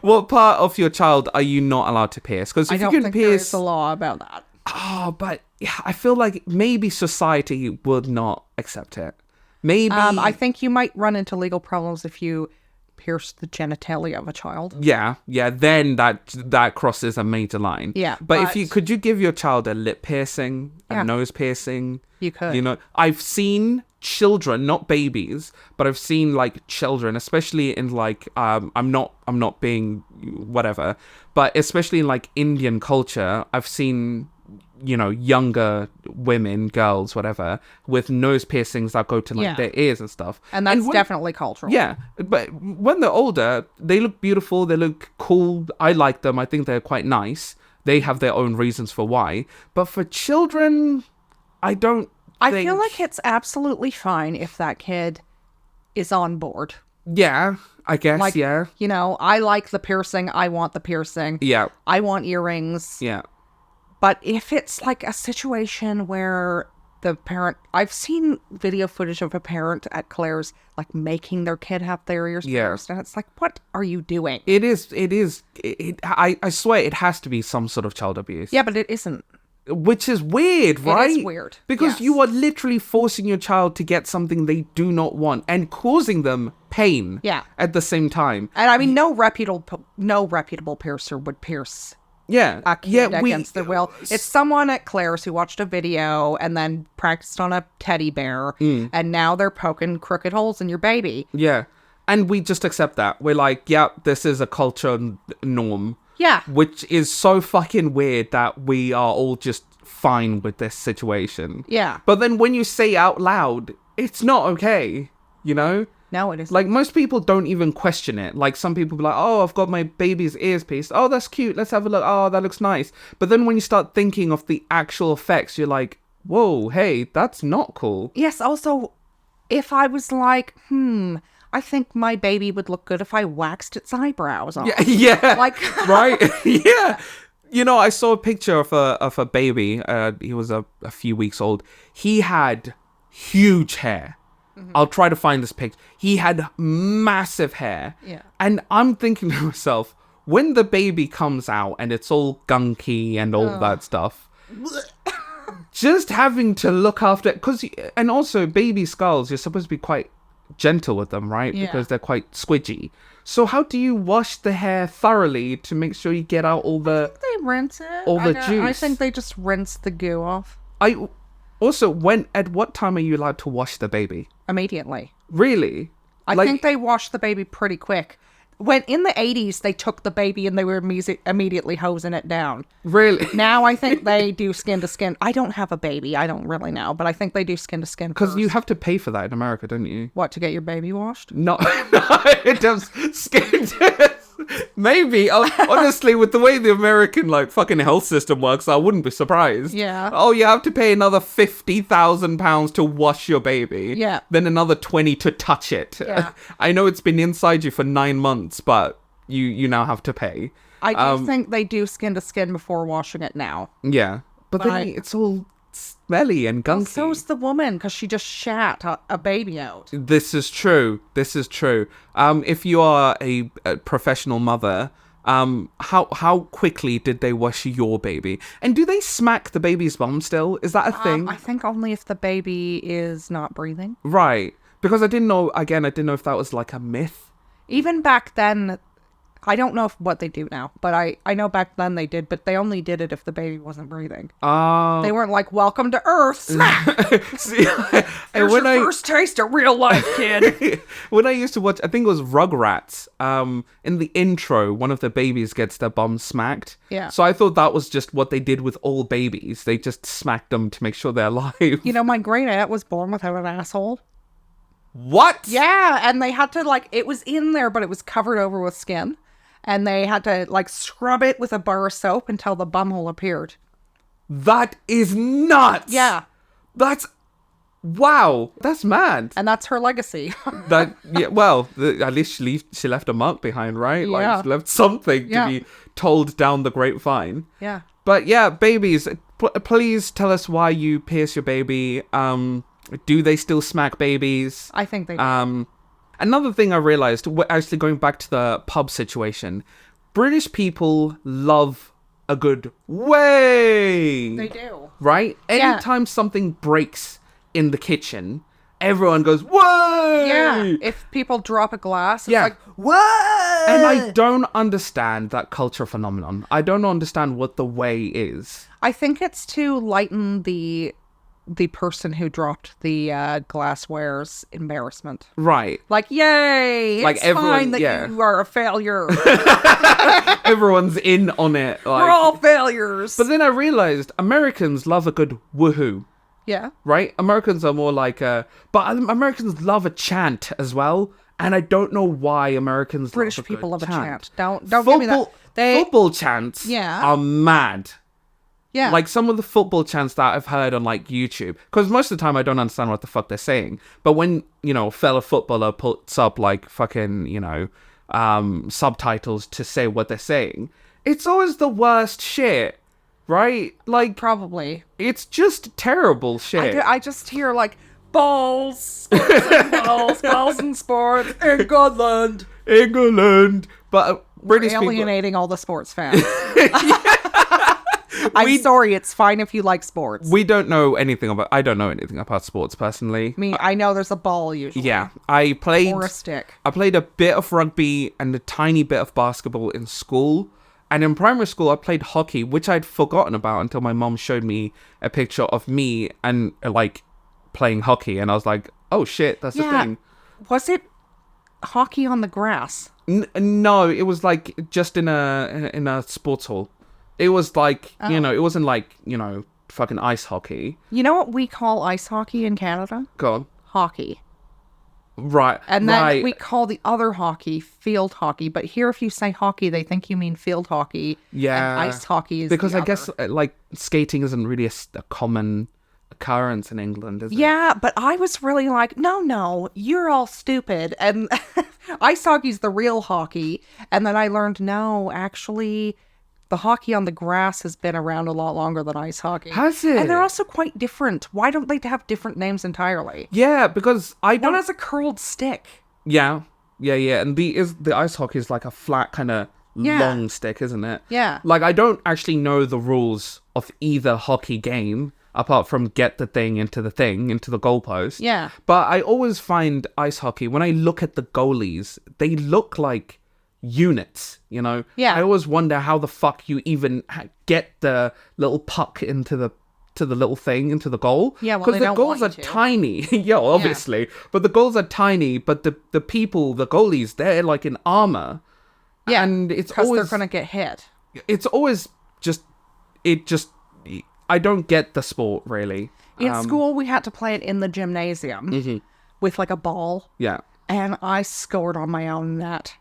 What part of your child are you not allowed to pierce? Because I if you don't can think there is pierce... a law about that. Oh, but yeah, I feel like maybe society would not accept it. Maybe... I think you might run into legal problems if you pierce the genitalia of a child. Yeah, then that crosses a major line. Yeah, but if you could you give your child a lip piercing, a Yeah. nose piercing? You could. You know, I've seen children, not babies, but I've seen like children, especially in like I'm not being whatever, but especially in like Indian culture, I've seen, you know, younger women, girls, whatever, with nose piercings that go to like Yeah. their ears and stuff. And that's when- definitely cultural. Yeah, but when they're older, they look beautiful, they look cool. I like them. I think they're quite nice. They have their own reasons for why. But for children, I don't I think... feel like it's absolutely fine if that kid is on board. Yeah, I guess, Like, yeah. you know, I like the piercing. I want the piercing. Yeah, I want earrings. yeah. But if it's like a situation where the parent, I've seen video footage of a parent at Claire's like making their kid have their ears Yeah. pierced, and it's like, what are you doing? I swear it has to be some sort of child abuse. Yeah, but it isn't. Which is weird, right? It is weird. Because Yes. you are literally forcing your child to get something they do not want and causing them pain. Yeah. At the same time. And I mean, no reputable piercer would pierce Yeah. a kid against their will. It's someone at Claire's who watched a video and then practiced on a teddy bear, and now they're poking crooked holes in your baby. Yeah. And we just accept that. We're like, yeah, this is a culture norm. Yeah. Which is so fucking weird that we are all just fine with this situation. Yeah. But then when you say out loud, it's not okay, you know? No, it isn't. Like, most people don't even question it. Like, some people be like, oh, I've got my baby's ears pierced. Oh, that's cute. Let's have a look. Oh, that looks nice. But then when you start thinking of the actual effects, you're like, whoa, hey, that's not cool. Yes, also, if I was like, I think my baby would look good if I waxed its eyebrows off. Yeah. Like, Right? Yeah. You know, I saw a picture of a baby. He was a few weeks old. He had huge hair. I'll try to find this picture. He had massive hair. Yeah. And I'm thinking to myself, when the baby comes out and it's all gunky and all that stuff, just having to look after... And also, baby skulls, you're supposed to be quite gentle with them, right? Yeah. Because they're quite squidgy. So how do you wash the hair thoroughly to make sure you get out all the... they rinse it. All the I juice. think they just rinse the goo off Also, at what time are you allowed to wash the baby? immediately. Really? I think they wash the baby pretty quick. When in the 80s, they took the baby and they were immediately hosing it down. Really? Now I think they do skin to skin. I don't have a baby. I don't really know. But I think they do skin to skin. Because you have to pay for that in America, don't you? What, to get your baby washed? No, it does skin. Maybe. Honestly, with the way the American like fucking health system works, I wouldn't be surprised. Yeah. Oh, you have to pay another £50,000 to wash your baby. Yeah. Then another 20 to touch it. Yeah. I know it's been inside you for 9 months, but you now have to pay. I do think they do skin to skin before washing it now. Yeah, but then it's all smelly and gunky. So's the woman, because she just shat a baby out. This is true. If you are a professional mother, how quickly did they wash your baby? And do they smack the baby's bum still? Is that a thing? I think only if the baby is not breathing. Right. Because I didn't know if that was like a myth. Even back then, I don't know what they do now, but I know back then they did, but they only did it if the baby wasn't breathing. They weren't like, welcome to Earth, smack! See, Here's your first taste of real life, kid. When I used to watch, I think it was Rugrats, in the intro, one of the babies gets their bum smacked. Yeah. So I thought that was just what they did with all babies. They just smacked them to make sure they're alive. You know, my great aunt was born without an asshole. What? Yeah, and they had to, it was in there, but it was covered over with skin. And they had to, scrub it with a bar of soap until the bumhole appeared. That is nuts! Yeah. Wow, that's mad. And that's her legacy. At least she left a mark behind, right? Yeah. She left something Yeah. to be told down the grapevine. Yeah. But yeah, babies, please tell us why you pierce your baby. Do they still smack babies? I think they do. Another thing I realized, actually going back to the pub situation, British people love a good way. They do. Right? Yeah. Anytime something breaks in the kitchen, everyone goes, whoa! Yeah, if people drop a glass, it's Yeah. like, whoa! And I don't understand that culture phenomenon. I don't understand what the way is. I think it's to lighten the person who dropped the glassware's embarrassment. Right. Like, yay! Like It's everyone- fine that yeah. you are a failure. Everyone's in on it. Like. We're all failures. But then I realized Americans love a good woohoo. Yeah. Right? Americans are more like but Americans love a chant as well. And I don't know why Americans British love a people good love a chant. chant. Don't give me that. Football chants Yeah. are mad. Yeah. Like some of the football chants that I've heard on like YouTube, because most of the time I don't understand what the fuck they're saying. But when, you know, a fellow footballer puts up like fucking, you know, subtitles to say what they're saying, it's always the worst shit, right? Like, Probably. it's just terrible shit. I just hear like, balls, balls in sports, England. England. But British people... Alienating all the sports fans. I'm sorry, it's fine if you like sports. We don't know anything about... I don't know anything about sports, personally. I mean, I know there's a ball usually. Yeah, I played... Or a stick. I played a bit of rugby and a tiny bit of basketball in school. And in primary school, I played hockey, which I'd forgotten about until my mom showed me a picture of me and, like, playing hockey. And I was like, oh, shit, that's a thing. Was it hockey on the grass? No, it was, like, just in a sports hall. It was, like, you know, it wasn't, like, you know, fucking ice hockey. You know what we call ice hockey in Canada? Go on. Hockey. Right. And then right. we call the other hockey field hockey. But here, if you say hockey, they think you mean field hockey. Yeah. And ice hockey is because the I guess, like, skating isn't really a common occurrence in England, is it? Yeah, but I was really like, no, you're all stupid. And ice hockey's the real hockey. And then I learned, no, actually... the hockey on the grass has been around a lot longer than ice hockey. Has it? And they're also quite different. Why don't they have different names entirely? Yeah, because I don't... One has a curled stick. Yeah. And the ice hockey is like a flat kind of long stick, isn't it? Yeah. Like, I don't actually know the rules of either hockey game, apart from get the thing, into the goalpost. Yeah. But I always find ice hockey, when I look at the goalies, they look like... units, you know. Yeah. I always wonder how the fuck you even get the little puck into the little thing, into the goal. Yeah, well, because they the don't goals want are you to. tiny. Yeah, obviously, but the goals are tiny. But the people, the goalies, they're like in armor. Yeah, and it's because always they're gonna get hit. It's always just I don't get the sport really. In school, we had to play it in the gymnasium with like a ball, Yeah. and I scored on my own net.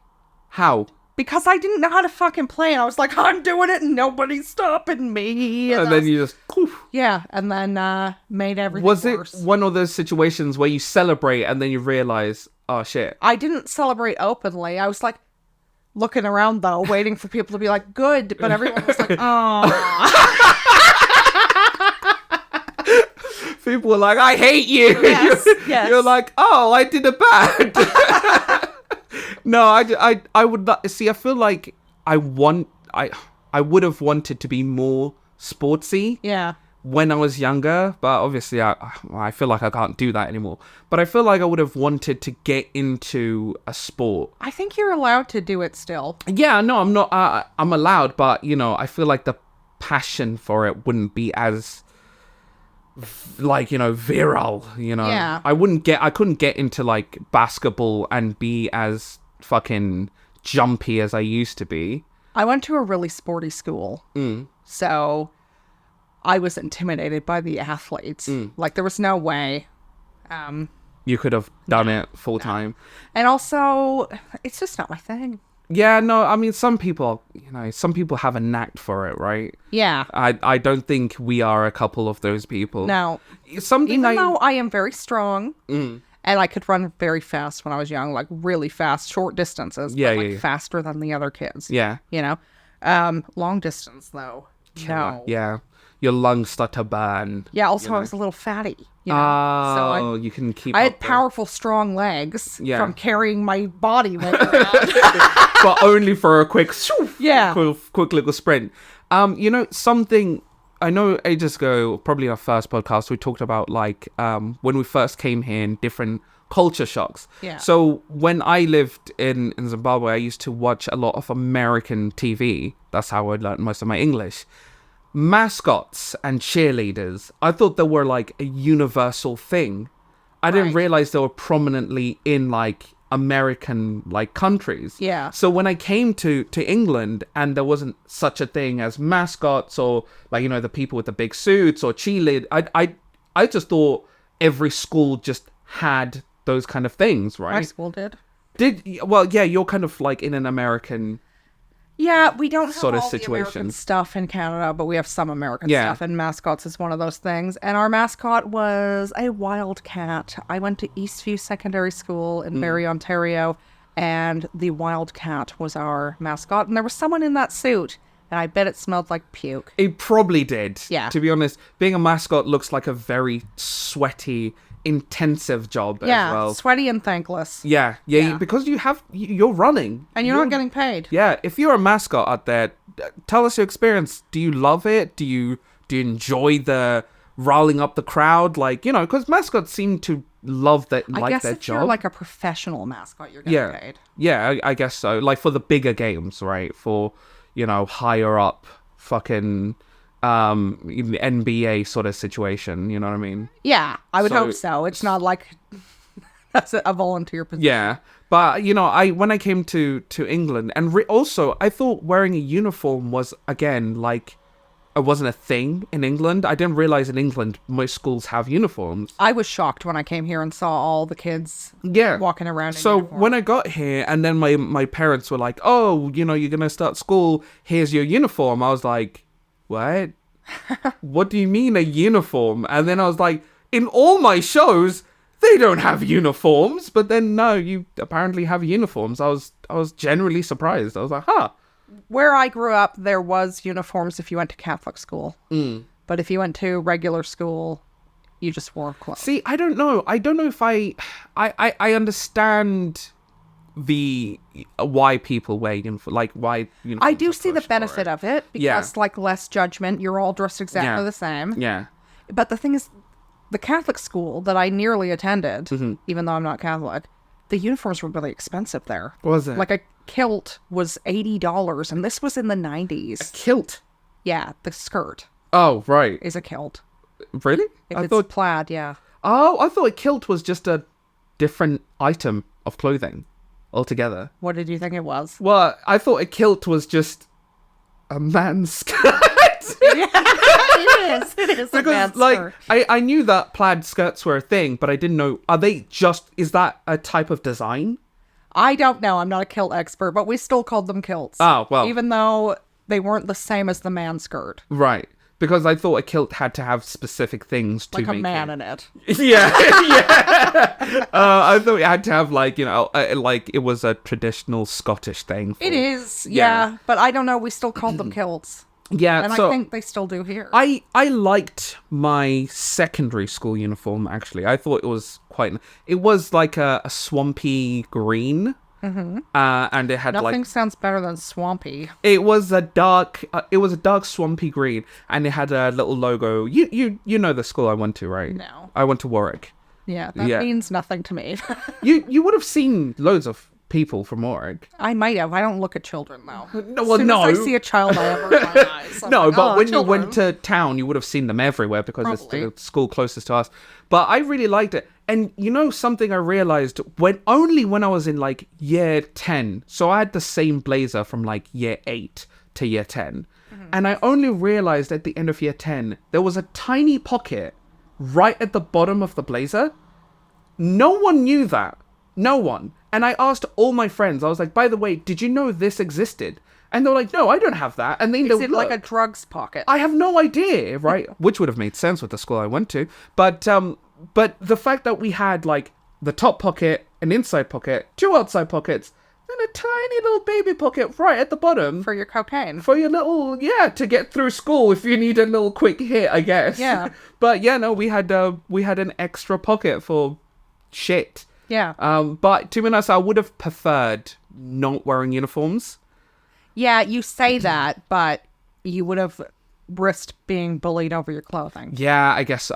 How? Because I didn't know how to fucking play, and I was like, I'm doing it, and nobody's stopping me. And then you just... Poof. Yeah, and then made everything Was it worse. one of those situations where you celebrate and then you realize, oh shit? I didn't celebrate openly. I was like looking around though, waiting for people to be like, good, but everyone was like, oh. People were like, I hate you. Yes, yes. You're like, oh, I did a bad. No, I would not see. I feel like I would have wanted to be more sportsy. Yeah. When I was younger, but obviously I feel like I can't do that anymore. But I feel like I would have wanted to get into a sport. I think you're allowed to do it still. Yeah, no, I'm not. I'm allowed, but you know, I feel like the passion for it wouldn't be as like, you know, virile. You know, Yeah. I couldn't get into like basketball and be as fucking jumpy as I used to be. I went to a really sporty school. So I was intimidated by the athletes. Like, there was no way. You could have done it full time. And also, it's just not my thing. Yeah, no, I mean, some people have a knack for it, right? Yeah. I don't think we are a couple of those people. No. Something Even though I am very strong, Mm. and I could run very fast when I was young, like really fast, short distances, Yeah, but like yeah. faster than the other kids. Yeah. You know? Long distance, though. No. Yeah. Your lungs start to burn. Yeah, also I was a little fatty. You know? Oh, you can keep I up had the- powerful, strong legs Yeah. from carrying my body weight around. but only for a quick, Yeah. quick little sprint. You know, something I know ages ago, probably our first podcast, we talked about like when we first came here and different culture shocks. Yeah. So when I lived in Zimbabwe, I used to watch a lot of American TV. That's how I learned most of my English. Mascots and cheerleaders, I thought they were like a universal thing. I didn't realize they were prominently in like American like countries. Yeah. So when I came to England and there wasn't such a thing as mascots or like, you know, the people with the big suits or cheerlead, I just thought every school just had those kind of things, right? My school did. Well, yeah, you're kind of like in an American. Yeah, we don't have sort of all the American situation. stuff in Canada, but we have some American Yeah. stuff, and mascots is one of those things. And our mascot was a wildcat. I went to Eastview Secondary School in Barrie, Ontario, and the wildcat was our mascot. And there was someone in that suit, and I bet it smelled like puke. It probably did. Yeah. To be honest, being a mascot looks like a very sweaty, intensive job as Yeah, well. sweaty and thankless. Yeah, because you're running. And you're not getting paid. Yeah, if you're a mascot out there, tell us your experience. Do you love it? Do you enjoy the riling up the crowd? Like, you know, because mascots seem to love that, I like guess their if job. you're like a professional mascot, you're getting paid. Yeah, I guess so. Like for the bigger games, right? For, you know, higher up fucking NBA sort of situation, you know what I mean? Yeah, I would So- hope so. It's not like that's a volunteer position. Yeah, but you know, when I came to England, and also I thought wearing a uniform was again like it wasn't a thing in England. I didn't realize in England most schools have uniforms. I was shocked when I came here and saw all the kids Yeah, walking around in So uniform. when I got here, and then my parents were like, "Oh, you know, you're gonna start school. Here's your uniform." I was like, "What? What do you mean a uniform?" And then I was like, "In all my shows, they don't have uniforms." But then no, you apparently have uniforms. I was genuinely surprised. I was like, "Huh." Where I grew up, there was uniforms if you went to Catholic school. But if you went to regular school, you just wore clothes. See, I don't know. I don't know if I understand the why people wear uniform, like why uniforms. I do are see the pushed for benefit it. of it because, Yeah. like, less judgment. You're all dressed exactly Yeah. the same. Yeah. But the thing is, the Catholic school that I nearly attended, Mm-hmm. even though I'm not Catholic, the uniforms were really expensive there. Was it? Like a kilt was $80, and this was in the 90s. Kilt. Yeah, the skirt Oh, right. is a kilt. Really? If I it's thought. plaid, yeah. Oh, I thought a kilt was just a different item of clothing altogether. What did you think it was? Well, I thought a kilt was just a man's skirt. It is. It is a Because, man's like, skirt. I knew that plaid skirts were a thing, but I didn't know. Is that a type of design? I don't know. I'm not a kilt expert, but we still called them kilts. Oh, well. Even though they weren't the same as the man skirt. Right. Because I thought a kilt had to have specific things to Like a make man it. in it. Yeah, yeah. I thought it had to have, like, you know, like it was a traditional Scottish thing. It is, Yeah. yeah. But I don't know. We still called them kilts. Yeah, And so I think they still do here. I liked my secondary school uniform, actually. I thought it was it was like a swampy green. Mm-hmm. And it had Nothing like sounds better than swampy. it was a dark swampy green, and it had a little logo. You know the school I went to, right? No. I went to Warwick. Yeah, that Yeah. means nothing to me. You would have seen loads of people from Warwick. I might have. I don't look at children, though. No, well, As soon no. as I see a child, I avert my eyes. I'm No, like, but "Oh, when children." you went to town, you would have seen them everywhere because it's Probably. the school closest to us. But I really liked it. And you know something I realized when I was in like year 10. So I had the same blazer from like year 8 to year 10. And I only realized at the end of year 10, there was a tiny pocket right at the bottom of the blazer. No one knew that. No one. And I asked all my friends, I was like, by the way, did you know this existed? And they were like, no, I don't have that. And then Is it like a drugs pocket? I have no idea, right? Which would have made sense with the school I went to. But the fact that we had like the top pocket, an inside pocket, 2 outside pockets, then a tiny little baby pocket right at the bottom For your cocaine. for your little, to get through school if you need a little quick hit, I guess. Yeah. But yeah, no, we had an extra pocket for shit. Yeah. But to be honest, I would have preferred not wearing uniforms. Yeah, you say that, but you would have risked being bullied over your clothing. Yeah, I guess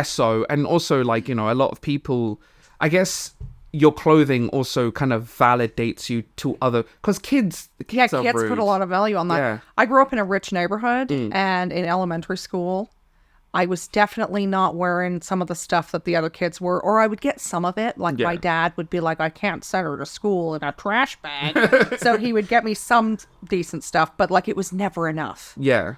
so. And also, like, you know, a lot of people, I guess your clothing also kind of validates you to other, because kids are Kids rude. put a lot of value on that. Yeah. I grew up in a rich neighborhood, and in elementary school, I was definitely not wearing some of the stuff that the other kids were, or I would get some of it. Like my dad would be like, I can't send her to school in a trash bag. So he would get me some decent stuff, but like it was never enough. Yeah.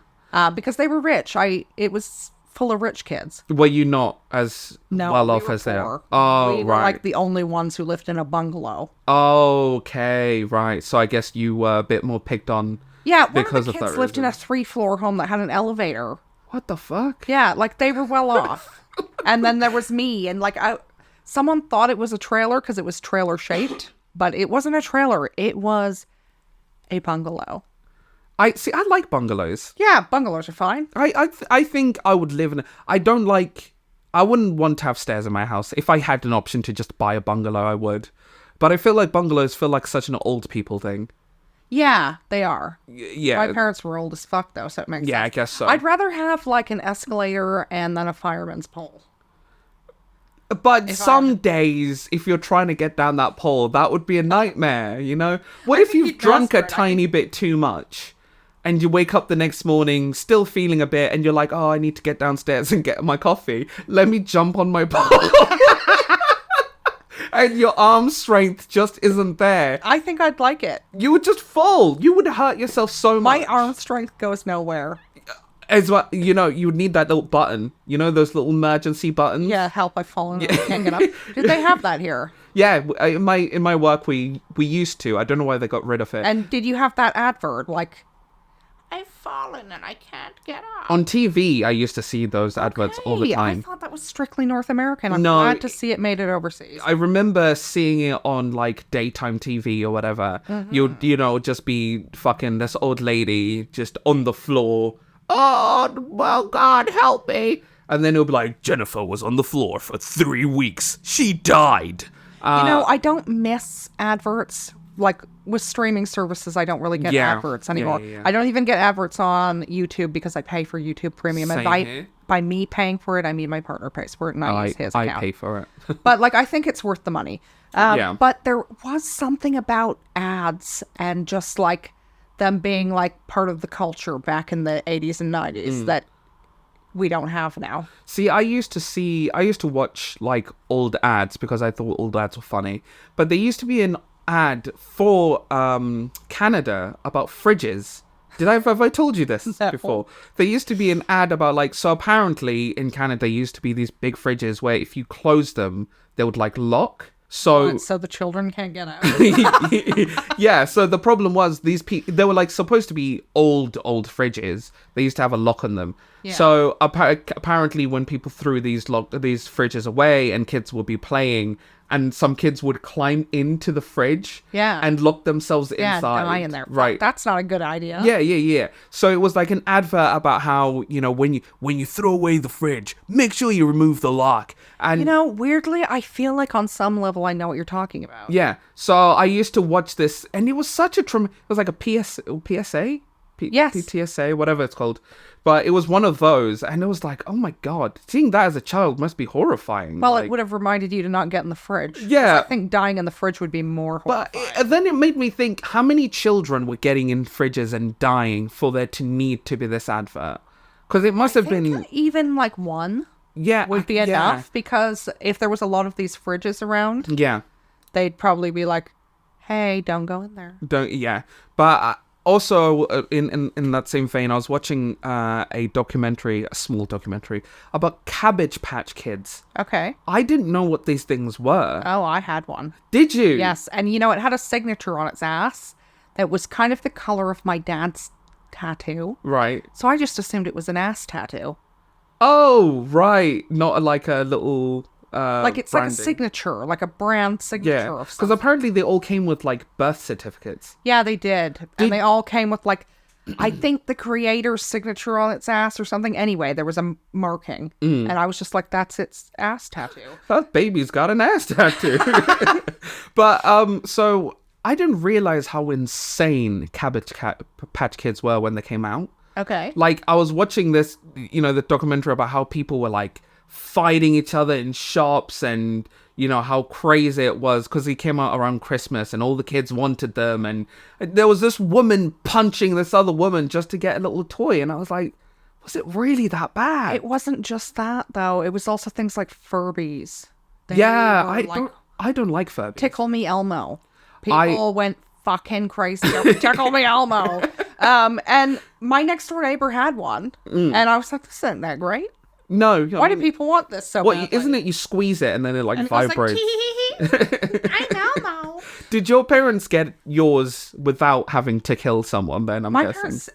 Because they were rich. It was full of rich kids. Were you not as well we off were as they poor. are? Oh, we were right. like the only ones who lived in a bungalow. Okay, right. So I guess you were a bit more picked on. Yeah, one because of the of kids that lived in a reason. 3-floor home that had an elevator. What the fuck? Yeah, like they were well off. And then there was me, and like someone thought it was a trailer because it was trailer shaped, but it wasn't a trailer. It was a bungalow. I like bungalows. Yeah, bungalows are fine. I think I would live in. I wouldn't want to have stairs in my house. If I had an option to just buy a bungalow, I would. But I feel like bungalows feel like such an old people thing. Yeah, they are. Yeah. My parents were old as fuck though, so it makes sense. I guess so. I'd rather have like an escalator and then a fireman's pole. But some days, if you're trying to get down that pole, that would be a nightmare, you know? What if you've drunk a tiny bit too much and you wake up the next morning still feeling a bit and you're like, oh, I need to get downstairs and get my coffee. Let me jump on my pole. And your arm strength just isn't there. I think I'd like it. You would just fall. You would hurt yourself so much. My arm strength goes nowhere. As well, you know, you would need that little button. You know, those little emergency buttons? Yeah, help, I've fallen. I can't get up. Did they have that here? Yeah, in my work, we used to. I don't know why they got rid of it. And did you have that advert, like, I've fallen and I can't get up? On TV, I used to see those adverts all the Hey, time. I thought that was strictly North American. I'm No, glad to see it made it overseas. I remember seeing it on, like, daytime TV or whatever. You'd, you know, just be fucking this old lady just on the floor. Oh, well, God, help me. And then it'll be like, Jennifer was on the floor for 3 weeks. She died. You know, I don't miss adverts. Like, with streaming services, I don't really get adverts anymore. Yeah. I don't even get adverts on YouTube because I pay for YouTube Premium. Same And here. by me paying for it, I mean my partner pays for it and I use his account. I pay for it. But, like, I think it's worth the money. Yeah. But there was something about ads and just, like, them being, like, part of the culture back in the 80s and 90s that we don't have now. See, I used to watch, like, old ads because I thought old ads were funny. But there used to be an ad for Canada about fridges. Have I told you this before? There used to be an ad about, like, so apparently in Canada there used to be these big fridges where if you close them, they would, like, lock. So the children can't get out. yeah, so the problem was they were like supposed to be old fridges. They used to have a lock on them. Yeah. So apparently when people threw these fridges away and kids would be playing and some kids would climb into the fridge and lock themselves inside. Die in there. Right. That's not a good idea. Yeah. So it was like an advert about how, you know, when you throw away the fridge, make sure you remove the lock. And you know, weirdly, I feel like on some level I know what you're talking about. yeah. So I used to watch this and it was such a it was like a PSA? Yes. PTSA, whatever it's called. But it was one of those, and it was like, oh my god, seeing that as a child must be horrifying. Well, like, it would have reminded you to not get in the fridge. 'Cause Yeah. I think dying in the fridge would be more horrifying. But then it made me think, how many children were getting in fridges and dying for there to need to be this advert? Because it must have been... Even like one would be enough, because if there was a lot of these fridges around, Yeah. they'd probably be like, hey, don't go in there. But also, in that same vein, I was watching a small documentary, about Cabbage Patch Kids. Okay. I didn't know what these things were. Oh, I had one. Did you? Yes. And you know, it had a signature on its ass that was kind of the color of my dad's tattoo. Right. So I just assumed it was an ass tattoo. Oh, right. Not like a little... like it's branding. like a signature, like a brand signature Yeah, of because something. apparently they all came with, like, birth certificates. Yeah, they did. And they all came with, like, I think the creator's signature on its ass or something. Anyway, there was a marking. And I was just like, that's its ass tattoo. That baby's got an ass tattoo. But, so I didn't realize how insane Cabbage Patch Kids were when they came out. Okay. Like, I was watching this, the documentary about how people were, like, fighting each other in shops and, how crazy it was because he came out around Christmas and all the kids wanted them. And there was this woman punching this other woman just to get a little toy. And I was like, was it really that bad? It wasn't just that, though. It was also things like Furbies. I don't like Furbies. Tickle Me Elmo. People went fucking crazy over Tickle Me Elmo. And my next door neighbor had one. And I was like, this isn't that great. No. Why do people want this so badly? Isn't it you squeeze it and then it and vibrates? I know. Did your parents get yours without having to kill someone then, I'm My guessing? parents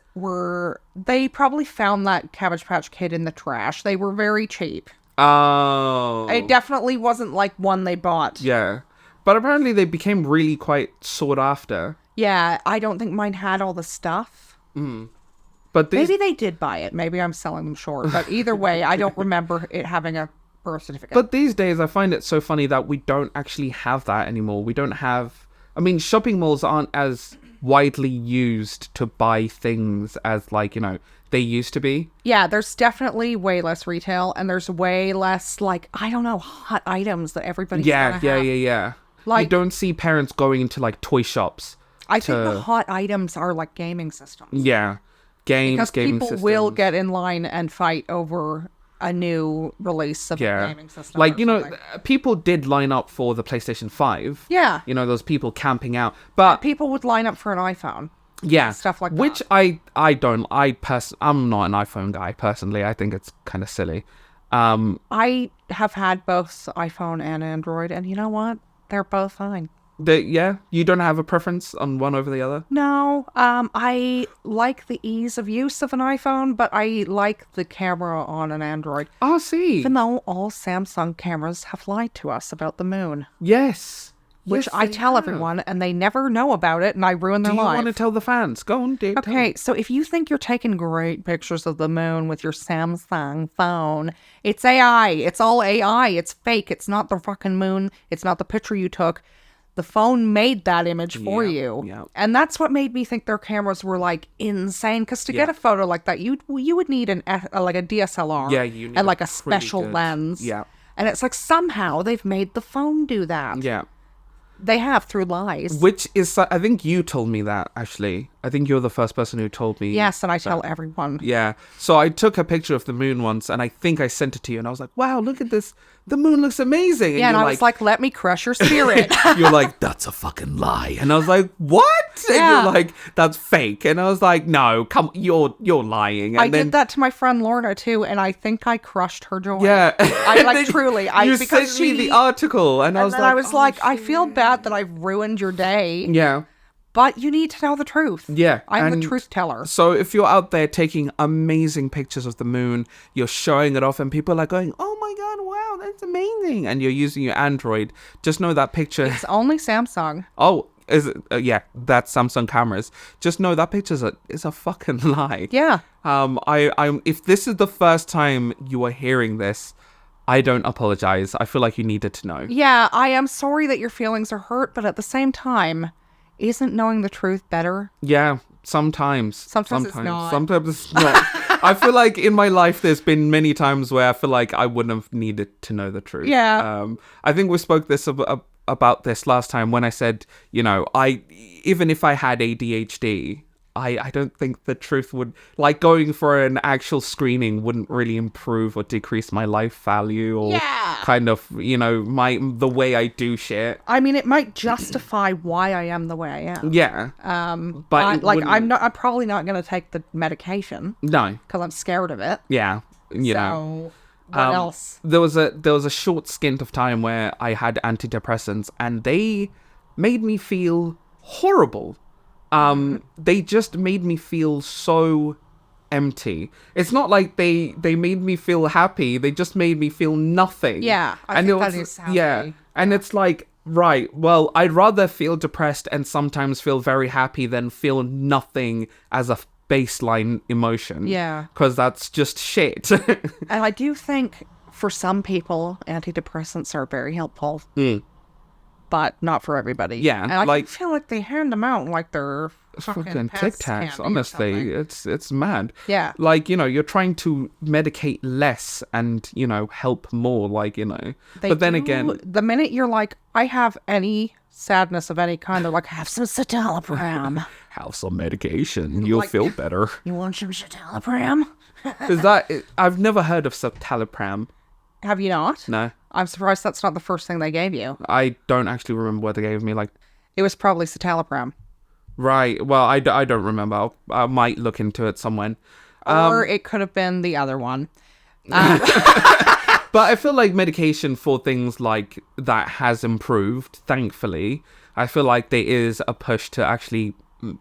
they probably found that Cabbage Patch Kid in the trash. They were very cheap. Oh. It definitely wasn't like one they bought. Yeah. But apparently they became really quite sought after. Yeah, I don't think mine had all the stuff. But Maybe they did buy it. Maybe I'm selling them short. But either way, I don't remember it having a birth certificate. But these days, I find it so funny that we don't actually have that anymore. We don't have... I mean, shopping malls aren't as widely used to buy things as, like, they used to be. Yeah, there's definitely way less retail. And there's way less, like, I don't know, hot items that everybody's gonna have. Yeah. Like, you don't see parents going into, like, toy shops. I think the hot items are, like, gaming systems. Yeah. Because gaming people systems. will get in line and fight over a new release of a gaming system. Like, people did line up for the PlayStation 5. Yeah. Those people camping out. But people would line up for an iPhone. Yeah. Stuff like that. Which I'm not an iPhone guy, personally. I think it's kind of silly. I have had both iPhone and Android, and you know what? They're both fine. You don't have a preference on one over the other? No, I like the ease of use of an iPhone, but I like the camera on an Android. Oh, see. Even though all Samsung cameras have lied to us about the moon. Yes. Which I tell everyone, and they never know about it, and I ruin their life. Do you want to tell the fans? Go on, dude. Okay, so if you think you're taking great pictures of the moon with your Samsung phone, it's AI. It's all AI. It's fake. It's not the fucking moon. It's not the picture you took. The phone made that image for you. Yeah. And that's what made me think their cameras were like insane. Because to get a photo like that, you would need like a DSLR. Yeah, you need and like a special lens. Yeah. And it's like somehow they've made the phone do that. Yeah. They have through lies. Which is, I think you told me that, actually. I think you're the first person who told me. Yes, and I tell everyone. Yeah. So I took a picture of the moon once, and I think I sent it to you, and I was like, wow, look at this. The moon looks amazing. And yeah, and I was like, let me crush your spirit. You're like, that's a fucking lie. And I was like, what? And you're like, that's fake. And I was like, no, come, you're lying. And I did that to my friend Lorna, too, and I think I crushed her joy. Yeah. I like, truly. You sent me the article, and I was like, I feel bad that I've ruined your day. Yeah. But you need to tell the truth. Yeah. I'm the truth teller. So if you're out there taking amazing pictures of the moon, you're showing it off and people are going, oh my God, wow, that's amazing. And you're using your Android, just know that picture. It's only Samsung. Oh, is it? Yeah, that's Samsung cameras. Just know that picture is a fucking lie. Yeah. If this is the first time you are hearing this, I don't apologize. I feel like you needed to know. Yeah, I am sorry that your feelings are hurt, but at the same time, isn't knowing the truth better? Yeah, sometimes. Sometimes it's not. Sometimes it's not. I feel like in my life there's been many times where I feel like I wouldn't have needed to know the truth. Yeah. I think we spoke about this last time when I said, even if I had ADHD, I don't think the truth would, like, going for an actual screening wouldn't really improve or decrease my life value or kind of, the way I do shit. I mean, it might justify why I am the way I am. Yeah. But I'm probably not going to take the medication. No. Because I'm scared of it. Yeah. So, what else? There was a short stint of time where I had antidepressants and they made me feel horrible. They just made me feel so empty. It's not like they made me feel happy. They just made me feel nothing. Yeah, I think that is happy. Yeah, and it's like, right, well, I'd rather feel depressed and sometimes feel very happy than feel nothing as a baseline emotion. Yeah. Because that's just shit. And I do think for some people, antidepressants are very helpful. but not for everybody. Yeah, and I like- feel like they hand them out like they're fucking Tic Tacs, honestly, it's mad. Yeah. Like, you're trying to medicate less and, help more, like, But then again, the minute you're like, I have any sadness of any kind, they're like, have some citalopram. have some medication, you'll feel better. You want some citalopram? I've never heard of citalopram. Have you not? No. I'm surprised that's not the first thing they gave you. I don't actually remember what they gave me, like... It was probably citalopram. Right, well, I don't remember. I might look into it somewhere. Or it could have been the other one. But I feel like medication for things like that has improved, thankfully. I feel like there is a push to actually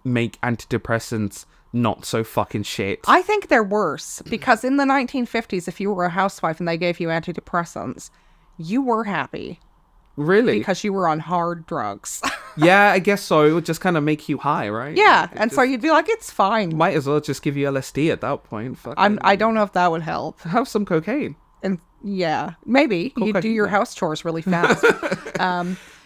make antidepressants not so fucking shit. I think they're worse, because in the 1950s, if you were a housewife and they gave you antidepressants, you were happy. Really? Because you were on hard drugs. Yeah, I guess so. It would just kind of make you high, right? Yeah, and so you'd be like, it's fine. Might as well just give you LSD at that point. I don't know if that would help. Have some cocaine. And yeah, maybe you do your house chores really fast.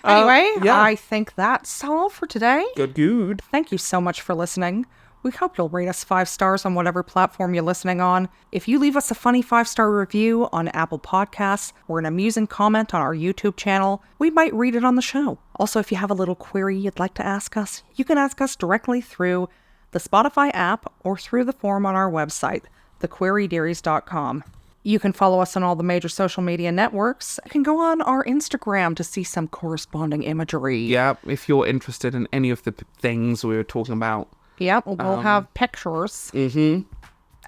Anyway, yeah. I think that's all for today. Good. Thank you so much for listening. We hope you'll rate us 5 stars on whatever platform you're listening on. If you leave us a funny 5-star review on Apple Podcasts or an amusing comment on our YouTube channel, we might read it on the show. Also, if you have a little query you'd like to ask us, you can ask us directly through the Spotify app or through the form on our website, thequerydearies.com. You can follow us on all the major social media networks. You can go on our Instagram to see some corresponding imagery. Yeah, if you're interested in any of the things we were talking about. Yep, we'll have pictures. Mm-hmm.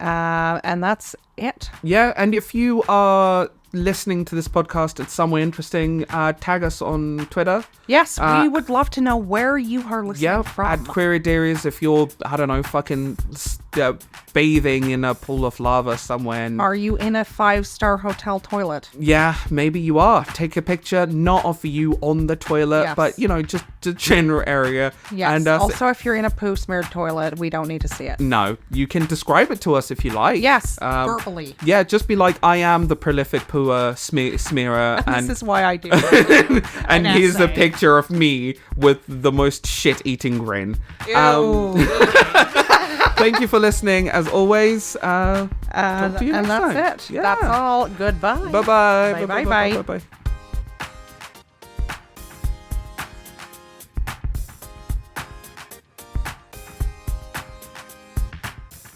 And that's it. Yeah, and if you are listening to this podcast, it's somewhere interesting, tag us on Twitter. Yes, we would love to know where you are listening from. At Query Diaries, if you're, I don't know, fucking bathing in a pool of lava somewhere. Are you in a 5-star hotel toilet? Yeah, maybe you are. Take a picture, not of you on the toilet, Yes. but, just the general area. Yes, And, also if you're in a poo-smeared toilet, we don't need to see it. No, you can describe it to us if you like. Yes, verbally. Yeah, just be like, I am the prolific pooer smearer. This is why I do it. And here's a essay. picture of me with the most shit-eating grin. Ew. Thank you for listening, as always. Talk to you and next time. that's it. Yeah. That's all. Goodbye. Bye-bye. Bye-bye. Bye-bye.